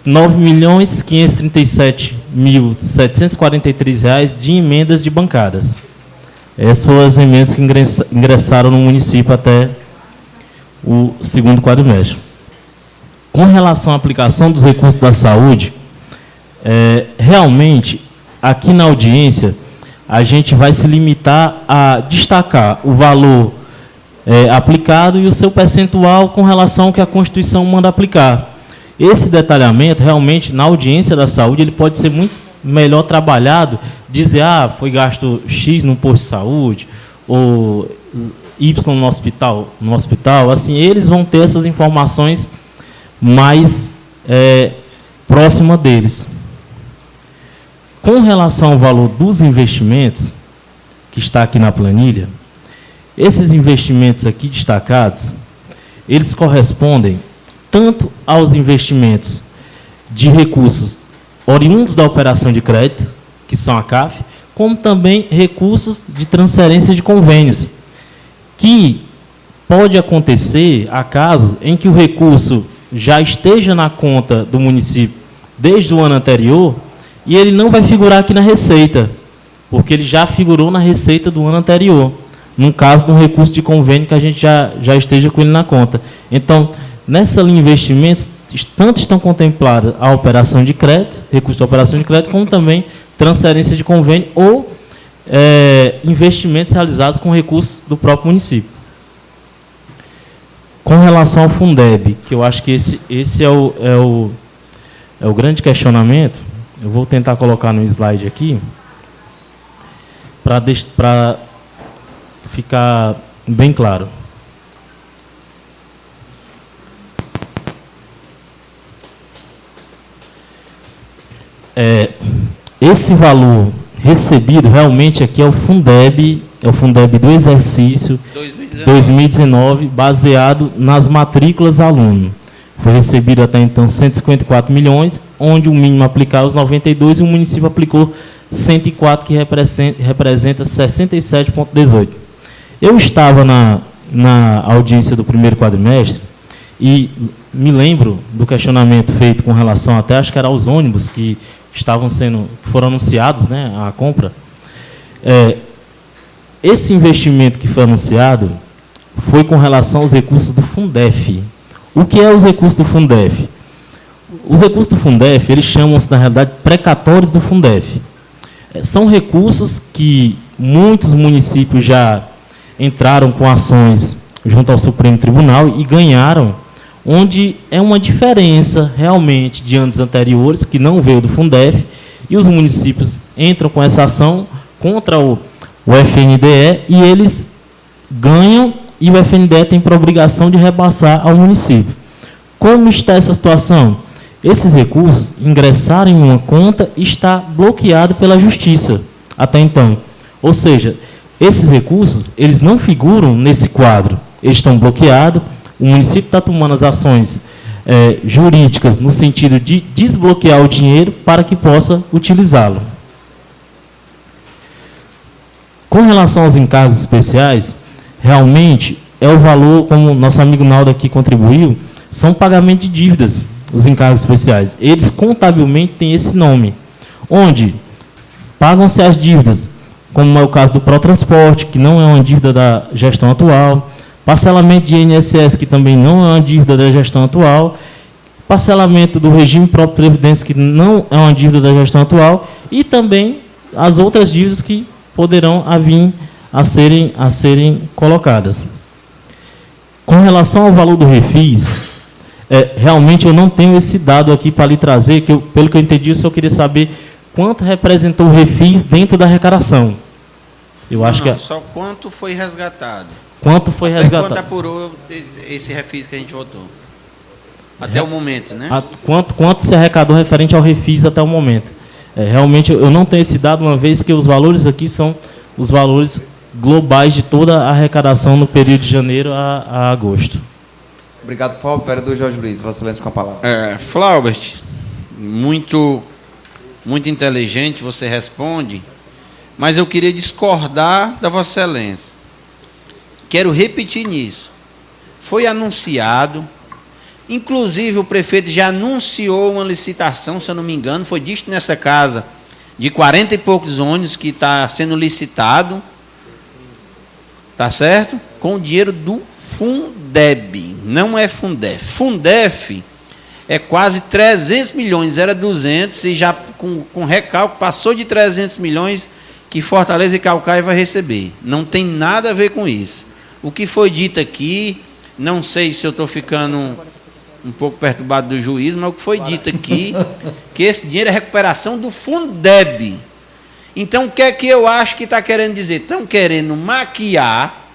R$ 9.537.743 reais de emendas de bancadas. Essas foram as emendas que ingressaram no município até o segundo quadrimestre. Com relação à aplicação dos recursos da saúde, realmente, aqui na audiência, a gente vai se limitar a destacar o valor aplicado e o seu percentual com relação ao que a Constituição manda aplicar. Esse detalhamento, realmente, na audiência da saúde, ele pode ser muito melhor trabalhado, dizer, foi gasto X no posto de saúde, ou Y no hospital, assim, eles vão ter essas informações mais próximas deles. Com relação ao valor dos investimentos, que está aqui na planilha, esses investimentos aqui destacados, eles correspondem tanto aos investimentos de recursos oriundos da operação de crédito, que são a CAF, como também recursos de transferência de convênios, que pode acontecer a casos em que o recurso já esteja na conta do município desde o ano anterior e ele não vai figurar aqui na receita, porque ele já figurou na receita do ano anterior, no caso de um recurso de convênio que a gente já esteja com ele na conta. Então, nessa linha de investimentos, tanto estão contempladas a operação de crédito, recurso de operação de crédito, como também transferência de convênio ou investimentos realizados com recursos do próprio município. Com relação ao Fundeb, que eu acho que esse é o grande questionamento, eu vou tentar colocar no slide aqui, para ficar bem claro. esse valor recebido realmente aqui é o Fundeb do exercício 2019, baseado nas matrículas aluno. Foi recebido até então 154 milhões, onde o mínimo aplicava os 92 e o município aplicou 104, que representa 67,18. Eu estava na audiência do primeiro quadrimestre e me lembro do questionamento feito com relação até, acho que era aos ônibus que foram anunciados, né, a compra. Esse investimento que foi anunciado foi com relação aos recursos do Fundef. O que é os recursos do Fundef? Os recursos do Fundef, eles chamam-se, na realidade, precatórios do Fundef. São recursos que muitos municípios já entraram com ações junto ao Supremo Tribunal e ganharam, onde é uma diferença realmente de anos anteriores, que não veio do Fundef, e os municípios entram com essa ação contra o FNDE e eles ganham e o FNDE tem por obrigação de repassar ao município. Como está essa situação? Esses recursos ingressaram em uma conta e está bloqueado pela Justiça até então. Ou seja, esses recursos, eles não figuram nesse quadro, eles estão bloqueados, o município está tomando as ações jurídicas no sentido de desbloquear o dinheiro para que possa utilizá-lo. Com relação aos encargos especiais, realmente é o valor, como nosso amigo Naldo aqui contribuiu, são pagamento de dívidas, os encargos especiais. Eles contabilmente têm esse nome, onde pagam-se as dívidas, como é o caso do Protransporte, que não é uma dívida da gestão atual, parcelamento de INSS, que também não é uma dívida da gestão atual, parcelamento do regime próprio de previdência, que não é uma dívida da gestão atual, e também as outras dívidas que poderão vir a serem colocadas. Com relação ao valor do refis, realmente eu não tenho esse dado aqui para lhe trazer, que pelo que eu entendi, eu só queria saber quanto representou o refis dentro da arrecadação. Eu acho que só quanto foi resgatado. Quanto foi resgatado? Quanto apurou esse refis que a gente votou? Até o momento, né? Quanto se arrecadou referente ao refis até o momento? Realmente eu não tenho esse dado, uma vez que os valores aqui são os valores globais de toda a arrecadação no período de janeiro a agosto. Obrigado, Fábio. Vereador Jorge Luiz, Vossa Excelência com a palavra. Flaubert, muito inteligente você responde, mas eu queria discordar da Vossa Excelência. Quero repetir nisso. Foi anunciado, inclusive o prefeito já anunciou uma licitação, se eu não me engano, foi dito nessa casa, de 40 e poucos ônibus que está sendo licitado, tá certo? Com o dinheiro do Fundeb, não é Fundef. Fundef é quase 300 milhões, era 200 e já com recalque passou de 300 milhões que Fortaleza e Caucaia vai receber. Não tem nada a ver com isso. O que foi dito aqui, não sei se eu estou ficando um pouco perturbado do juízo, mas o que foi dito aqui, que esse dinheiro é recuperação do Fundeb. Então, o que é que eu acho que está querendo dizer? Estão querendo maquiar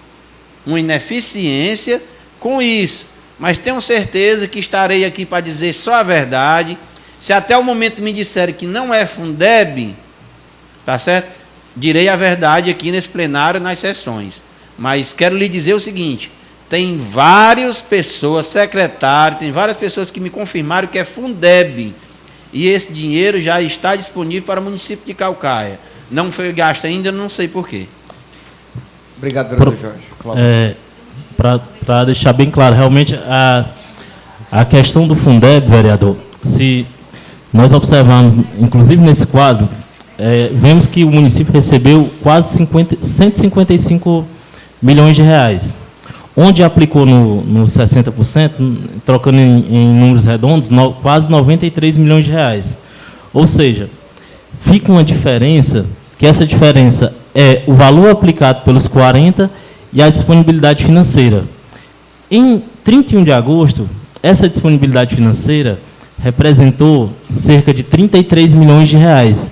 uma ineficiência com isso. Mas tenho certeza que estarei aqui para dizer só a verdade. Se até o momento me disserem que não é Fundeb, tá certo? Direi a verdade aqui nesse plenário, nas sessões. Mas quero lhe dizer o seguinte, tem várias pessoas, secretário, tem várias pessoas que me confirmaram que é Fundeb. E esse dinheiro já está disponível para o município de Caucaia. Não foi gasto ainda, não sei porquê. Obrigado, vereador Jorge. Para deixar bem claro, realmente a questão do Fundeb, vereador, se nós observarmos, inclusive nesse quadro, vemos que o município recebeu quase 155 milhões de reais. Onde aplicou no 60%, trocando em números redondos, quase 93 milhões de reais. Ou seja, fica uma diferença, que essa diferença é o valor aplicado pelos 40 e a disponibilidade financeira. Em 31 de agosto, essa disponibilidade financeira representou cerca de 33 milhões de reais,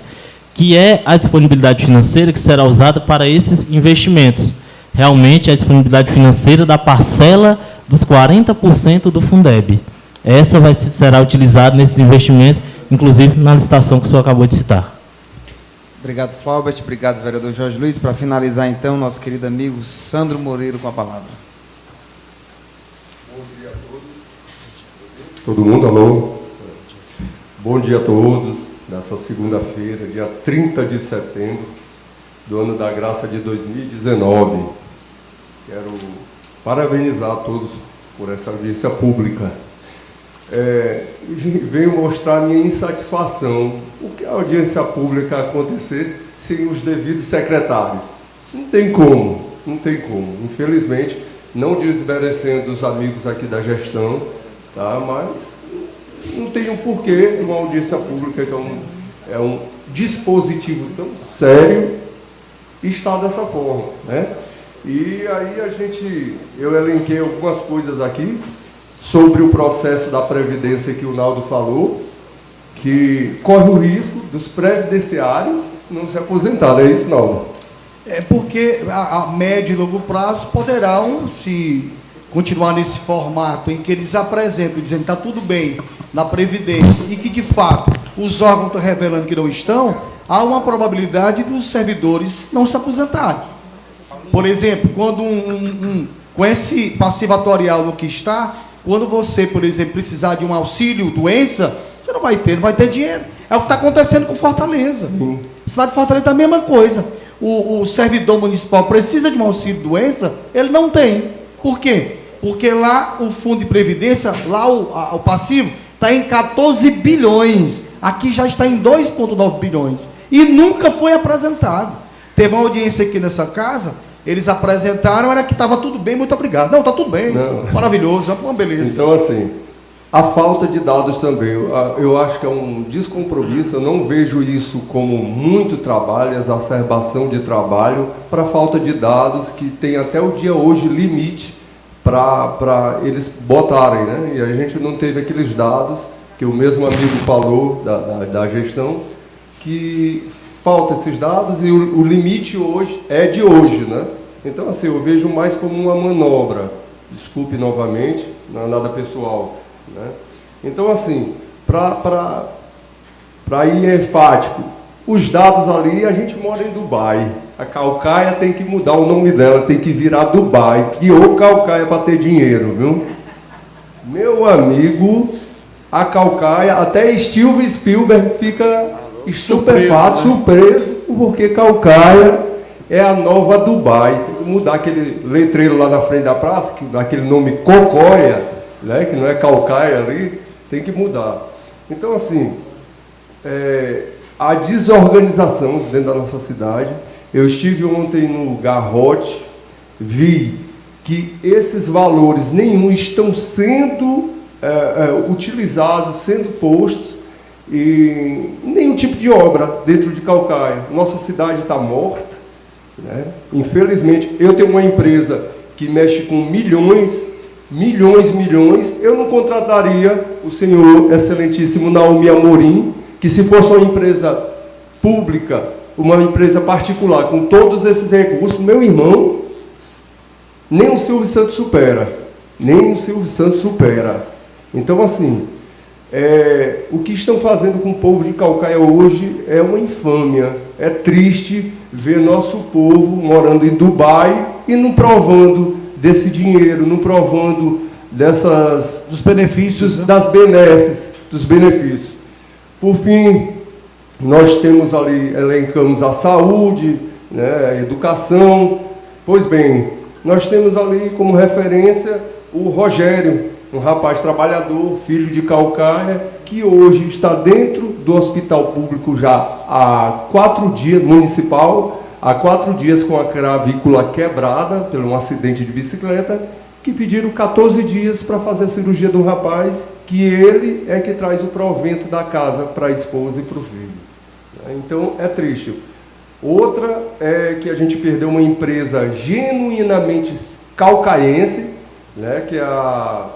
que é a disponibilidade financeira que será usada para esses investimentos. Realmente, a disponibilidade financeira da parcela dos 40% do Fundeb. Essa será utilizada nesses investimentos, inclusive na licitação que o senhor acabou de citar. Obrigado, Flaubert. Obrigado, vereador Jorge Luiz. Para finalizar, então, nosso querido amigo Sandro Moreiro com a palavra. Bom dia a todos. Todo mundo, alô? Bom dia a todos. Nessa segunda-feira, dia 30 de setembro, do ano da graça de 2019. Quero parabenizar a todos por essa audiência pública. Venho mostrar minha insatisfação. O que a audiência pública acontecer sem os devidos secretários? Não tem como, não tem como. Infelizmente, não desmerecendo os amigos aqui da gestão, tá? Mas não tem um porquê uma audiência pública, que é um dispositivo tão sério, está dessa forma, né? E aí eu elenquei algumas coisas aqui sobre o processo da Previdência que o Naldo falou, que corre o risco dos previdenciários não se aposentar, não é isso, Naldo? É porque a médio e longo prazo poderão, se continuar nesse formato em que eles apresentam, dizendo que está tudo bem na Previdência e que, de fato, os órgãos estão revelando que não estão, há uma probabilidade dos servidores não se aposentarem. Por exemplo, quando com esse passivo atuarial no que está, quando você, por exemplo, precisar de um auxílio doença, você não vai ter dinheiro. É o que está acontecendo com Fortaleza. A cidade de Fortaleza é a mesma coisa. O servidor municipal precisa de um auxílio doença, ele não tem. Por quê? Porque lá o fundo de previdência, lá o passivo, está em 14 bilhões. Aqui já está em 2,9 bilhões. E nunca foi apresentado. Teve uma audiência aqui nessa casa, eles apresentaram, era que estava tudo bem, muito obrigado. Não, está tudo bem, maravilhoso, é uma beleza. Então, assim, a falta de dados também, eu acho que é um descompromisso, eu não vejo isso como muito trabalho, exacerbação de trabalho, para falta de dados, que tem até o dia hoje limite para eles botarem, né? E a gente não teve aqueles dados, que o mesmo amigo falou da gestão, que falta esses dados e o limite hoje é de hoje, né? Então, assim, eu vejo mais como uma manobra. Desculpe novamente, não é nada pessoal, né? Então, assim, para ir enfático, os dados ali, a gente mora em Dubai. A Calcaia tem que mudar o nome dela, tem que virar Dubai, que ou Calcaia para ter dinheiro, viu? Meu amigo, a Calcaia, até Steven Spielberg fica estupefato, surpreso, porque Calcaia é a nova Dubai. Tem que mudar aquele letreiro lá na frente da praça, aquele nome Cocóia, né, que não é Calcaia ali, tem que mudar. Então, assim, a desorganização dentro da nossa cidade. Eu estive ontem no Garrote, vi que esses valores nenhum estão sendo utilizados, sendo postos, e nenhum tipo de obra dentro de Calcaia. Nossa cidade está morta, né? Infelizmente, eu tenho uma empresa que mexe com milhões, eu não contrataria o senhor excelentíssimo Naomi Amorim, que se fosse uma empresa pública, uma empresa particular, com todos esses recursos, meu irmão, nem o Silvio Santos supera. Então, assim, o que estão fazendo com o povo de Calcaia hoje é uma infâmia. É triste ver nosso povo morando em Dubai e não provando desse dinheiro, não provando dos benefícios, né? Das benesses, dos benefícios. Por fim, nós temos ali, elencamos a saúde, né, a educação. Pois bem, nós temos ali como referência o Rogério, um rapaz trabalhador, filho de Calcaia, que hoje está dentro do hospital público já há 4 dias, municipal, há 4 dias com a clavícula quebrada por um acidente de bicicleta, que pediram 14 dias para fazer a cirurgia do rapaz, que ele é que traz o provento da casa para a esposa e para o filho. Então, é triste. Outra é que a gente perdeu uma empresa genuinamente calcaense, né, que é a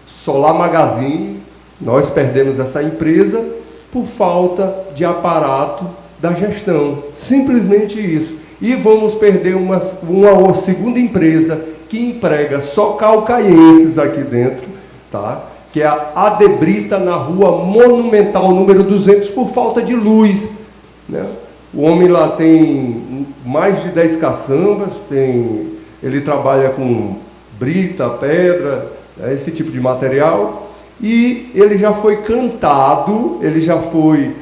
Solar Magazine. Nós perdemos essa empresa por falta de aparato da gestão. Simplesmente isso. E vamos perder uma segunda empresa que emprega só calcaenses aqui dentro, tá? Que é a Adebrita, na rua Monumental, número 200, por falta de luz, né? O homem lá tem mais de 10 caçambas, ele trabalha com brita, pedra, esse tipo de material, e ele já foi cantado, ele já foi,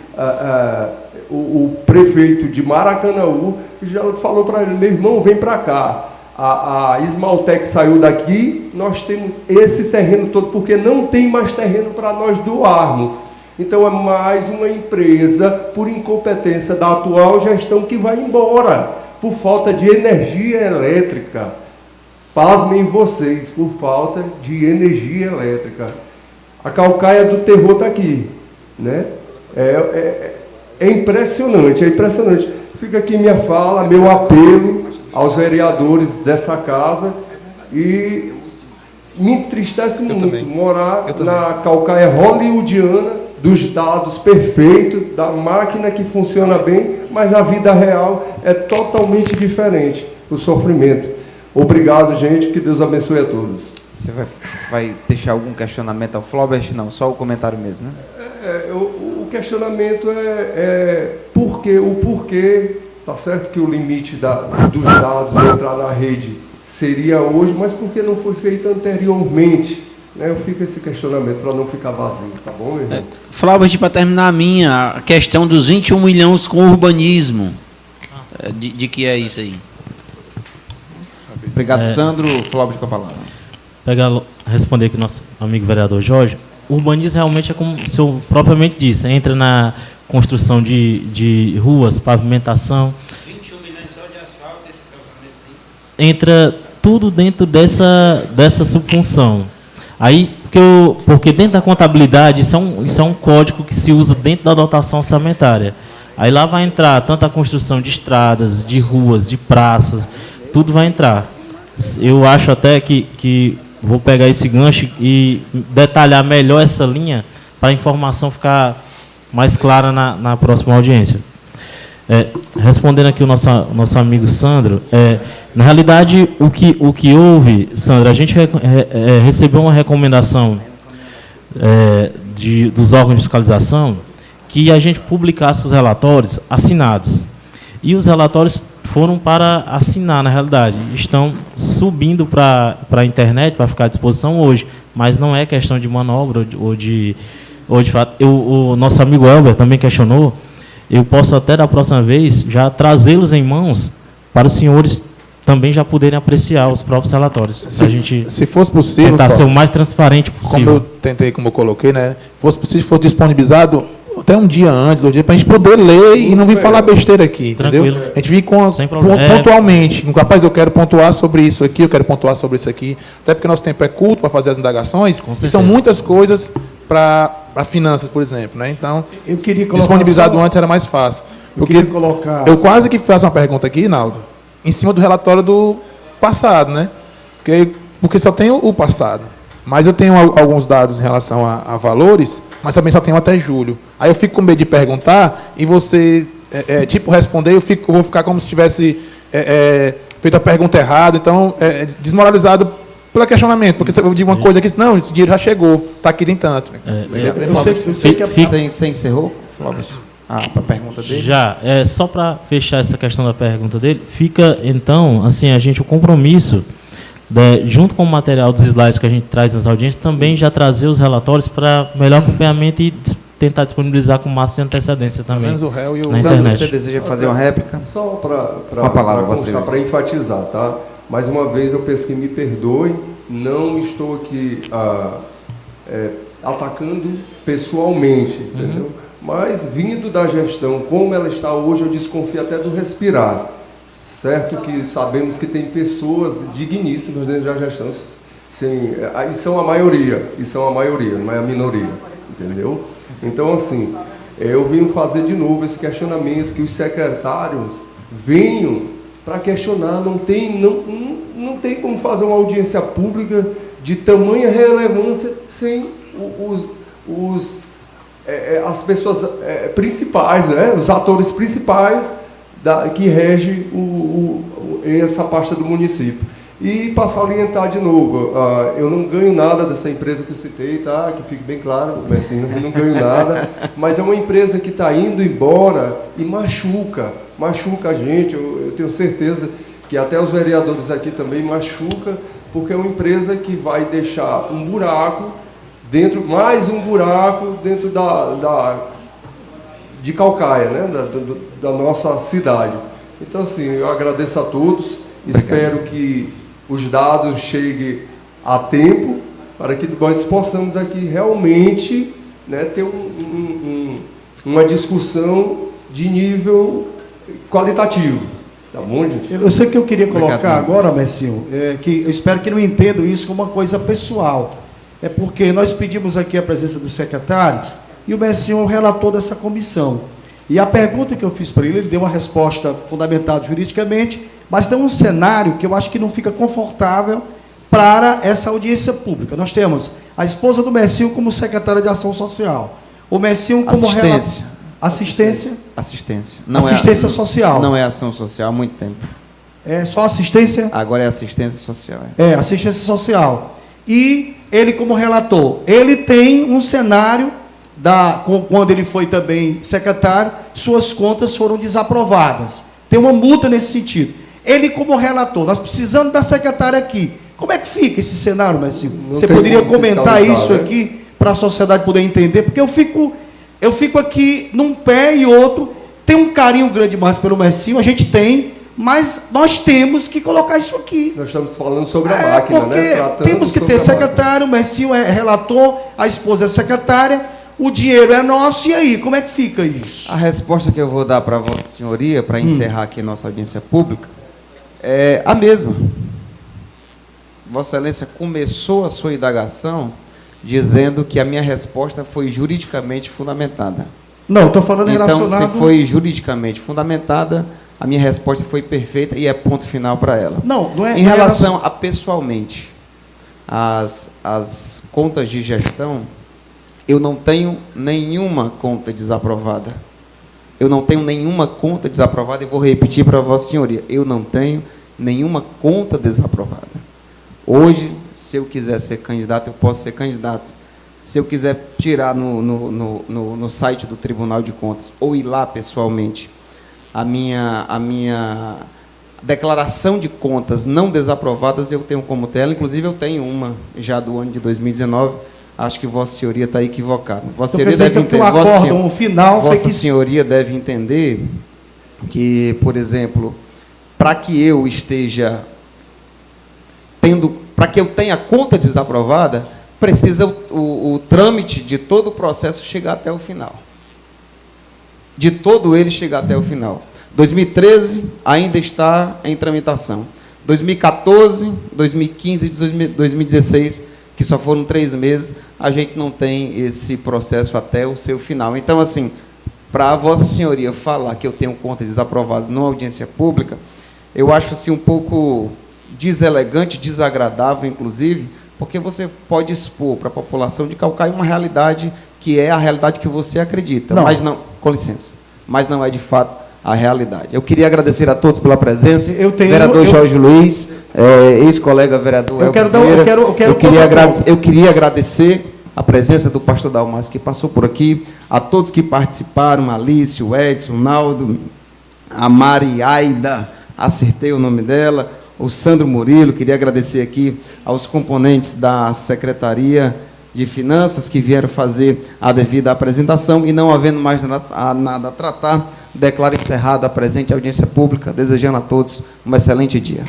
o prefeito de Maracanaú já falou para ele: meu irmão, vem para cá, a Esmaltec saiu daqui, nós temos esse terreno todo, porque não tem mais terreno para nós doarmos. Então é mais uma empresa, por incompetência da atual gestão, que vai embora, por falta de energia elétrica. Pasmem vocês, por falta de energia elétrica. A calcaia do terror está aqui, né? É impressionante, é impressionante. Fica aqui minha fala, meu apelo aos vereadores dessa casa, e me entristece muito morar na calcaia hollywoodiana, dos dados perfeitos, da máquina que funciona bem, mas a vida real é totalmente diferente, o sofrimento. Obrigado, gente, que Deus abençoe a todos. Você vai deixar algum questionamento ao Flaubert? Não, só o comentário mesmo, né? O questionamento o porquê, tá certo que o limite dos dados entrar na rede seria hoje, mas por que não foi feito anteriormente? Eu fico esse questionamento para não ficar vazio, tá bom, meu irmão? Flaubert, para terminar a questão dos 21 milhões com urbanismo. De que é isso aí? Obrigado, Sandro. Flaubert com a palavra. Responder aqui nosso amigo vereador Jorge. O urbanismo realmente é como o senhor propriamente disse, entra na construção de ruas, pavimentação. 21 milhões só de asfalto, esses calçamentos aí. Entra tudo dentro dessa subfunção. Aí, porque dentro da contabilidade, isso é um código que se usa dentro da dotação orçamentária. Aí lá vai entrar tanto a construção de estradas, de ruas, de praças, tudo vai entrar. Eu acho até que vou pegar esse gancho e detalhar melhor essa linha para a informação ficar mais clara na próxima audiência. Respondendo aqui o nosso amigo Sandro, na realidade, o que houve, Sandro, a gente recebeu uma recomendação dos órgãos de fiscalização que a gente publicasse os relatórios assinados. E os relatórios foram para assinar, na realidade. Estão subindo para a internet, para ficar à disposição hoje, mas não é questão de manobra ou de fato. O nosso amigo Elber também questionou. Eu posso até, da próxima vez, já trazê-los em mãos para os senhores também já poderem apreciar os próprios relatórios. Se fosse possível, tentar ser o mais transparente possível. Como eu coloquei, né? Fosse possível, fosse disponibilizado até um dia antes, 2 dias, para a gente poder ler e não vir falar besteira aqui, entendeu? Tranquilo. A gente vir pontualmente. Rapaz, eu quero pontuar sobre isso aqui, eu quero pontuar sobre isso aqui. Até porque nosso tempo é curto para fazer as indagações. E são muitas coisas para finanças, por exemplo, né? Então, eu queria disponibilizado antes era mais fácil. Eu quase que faço uma pergunta aqui, Naldo, em cima do relatório do passado, né? Porque só tem o passado. Mas eu tenho alguns dados em relação a valores, mas também só tenho até julho. Aí eu fico com medo de perguntar e você, responder, eu vou ficar como se tivesse feito a pergunta errada, então, desmoralizado pelo questionamento, porque eu digo uma coisa aqui, não, esse dinheiro já chegou, está aqui, tem tanto. Eu sei que Você encerrou, Flávio? Para a pergunta dele? Já. Só para fechar essa questão da pergunta dele, fica, então, assim, o compromisso, junto com o material dos slides que a gente traz nas audiências, também já trazer os relatórios para melhor acompanhamento e tentar disponibilizar com máxima antecedência também. Menos o réu e o... Sandro, você deseja fazer uma réplica? Só para enfatizar, tá? Mais uma vez, eu peço que me perdoem, não estou aqui atacando pessoalmente, entendeu? Mas, vindo da gestão, como ela está hoje, eu desconfio até do respirar. Certo que sabemos que tem pessoas digníssimas dentro da gestão, sim, e são a maioria, não é a minoria, entendeu? Então, assim, eu venho fazer de novo esse questionamento, que os secretários venham para questionar, não tem como fazer uma audiência pública de tamanha relevância sem as pessoas principais, né? Os atores principais que rege essa pasta do município. E passar a orientar de novo. Eu não ganho nada dessa empresa que eu citei, tá? Que fique bem claro, Messinho, eu não ganho nada, mas é uma empresa que está indo embora e machuca a gente. Eu tenho certeza que até os vereadores aqui também machuca, porque é uma empresa que vai deixar um buraco mais um buraco dentro de Caucaia, né? da nossa cidade. Então, assim, eu agradeço a todos, espero que os dados cheguem a tempo, para que nós possamos aqui realmente, né, ter uma discussão de nível qualitativo. Tá bom, gente? Eu sei que eu queria colocar agora, Messinho, que eu espero que não entendam isso como uma coisa pessoal. É porque nós pedimos aqui a presença dos secretários e o Messinho é o relator dessa comissão. E a pergunta que eu fiz para ele deu uma resposta fundamentada juridicamente, mas tem um cenário que eu acho que não fica confortável para essa audiência pública. Nós temos a esposa do Messinho como secretária de Ação Social, o Messinho como relator. Assistência. Não assistência social. Não é ação social há muito tempo. É só assistência? Agora é assistência social. Assistência social. E ele como relator, ele tem um cenário, quando ele foi também secretário, suas contas foram desaprovadas. Tem uma multa nesse sentido. Ele como relator, nós precisamos da secretária aqui. Como é que fica esse cenário, Messinho? Você poderia comentar isso aqui para a sociedade poder entender? Porque eu fico aqui num pé e outro. Tem um carinho grande mais pelo Messinho, a gente tem, mas nós temos que colocar isso aqui. Nós estamos falando sobre a máquina, né? Temos que ter secretário, o Messinho é relator, a esposa é secretária, o dinheiro é nosso, e aí, como é que fica isso? A resposta que eu vou dar para a Vossa Senhoria, para encerrar aqui nossa audiência pública, é a mesma. Vossa Excelência começou a sua indagação dizendo que a minha resposta foi juridicamente fundamentada. Não, estou falando relacionado... Então, se foi juridicamente fundamentada, a minha resposta foi perfeita e é ponto final para ela. Não é... Em relação a, pessoalmente, as contas de gestão, eu não tenho nenhuma conta desaprovada. Eu não tenho nenhuma conta desaprovada e vou repetir para Vossa Senhoria. Eu não tenho nenhuma conta desaprovada. Hoje, se eu quiser ser candidato, eu posso ser candidato. Se eu quiser tirar no site do Tribunal de Contas ou ir lá pessoalmente, a minha declaração de contas não desaprovadas, eu tenho como tela. Inclusive, eu tenho uma já do ano de 2019. Acho que Vossa Senhoria está equivocada. Vossa Senhoria deve entender. Vossa Senhoria deve entender que, por exemplo, para que eu esteja para que eu tenha conta desaprovada, precisa o trâmite de todo o processo chegar até o final. De todo ele chegar até o final. 2013 ainda está em tramitação. 2014, 2015 e 2016, que só foram 3 meses, a gente não tem esse processo até o seu final. Então, assim, para a Vossa Senhoria falar que eu tenho contas desaprovadas numa audiência pública, eu acho assim um pouco deselegante, desagradável, inclusive, porque você pode expor para a população de Caucaia uma realidade que é a realidade que você acredita. Não. Mas não, com licença, mas não é de fato a realidade. Eu queria agradecer a todos pela presença. Vereador Jorge Luiz, ex-colega vereador eu queria agradecer a presença do pastor Dalmas, que passou por aqui, a todos que participaram, Alice, o Edson, o Naldo, a Mariaida, acertei o nome dela, o Sandro Murilo. Queria agradecer aqui aos componentes da Secretaria de Finanças que vieram fazer a devida apresentação, e não havendo mais nada a tratar, declaro encerrada a presente audiência pública, desejando a todos um excelente dia.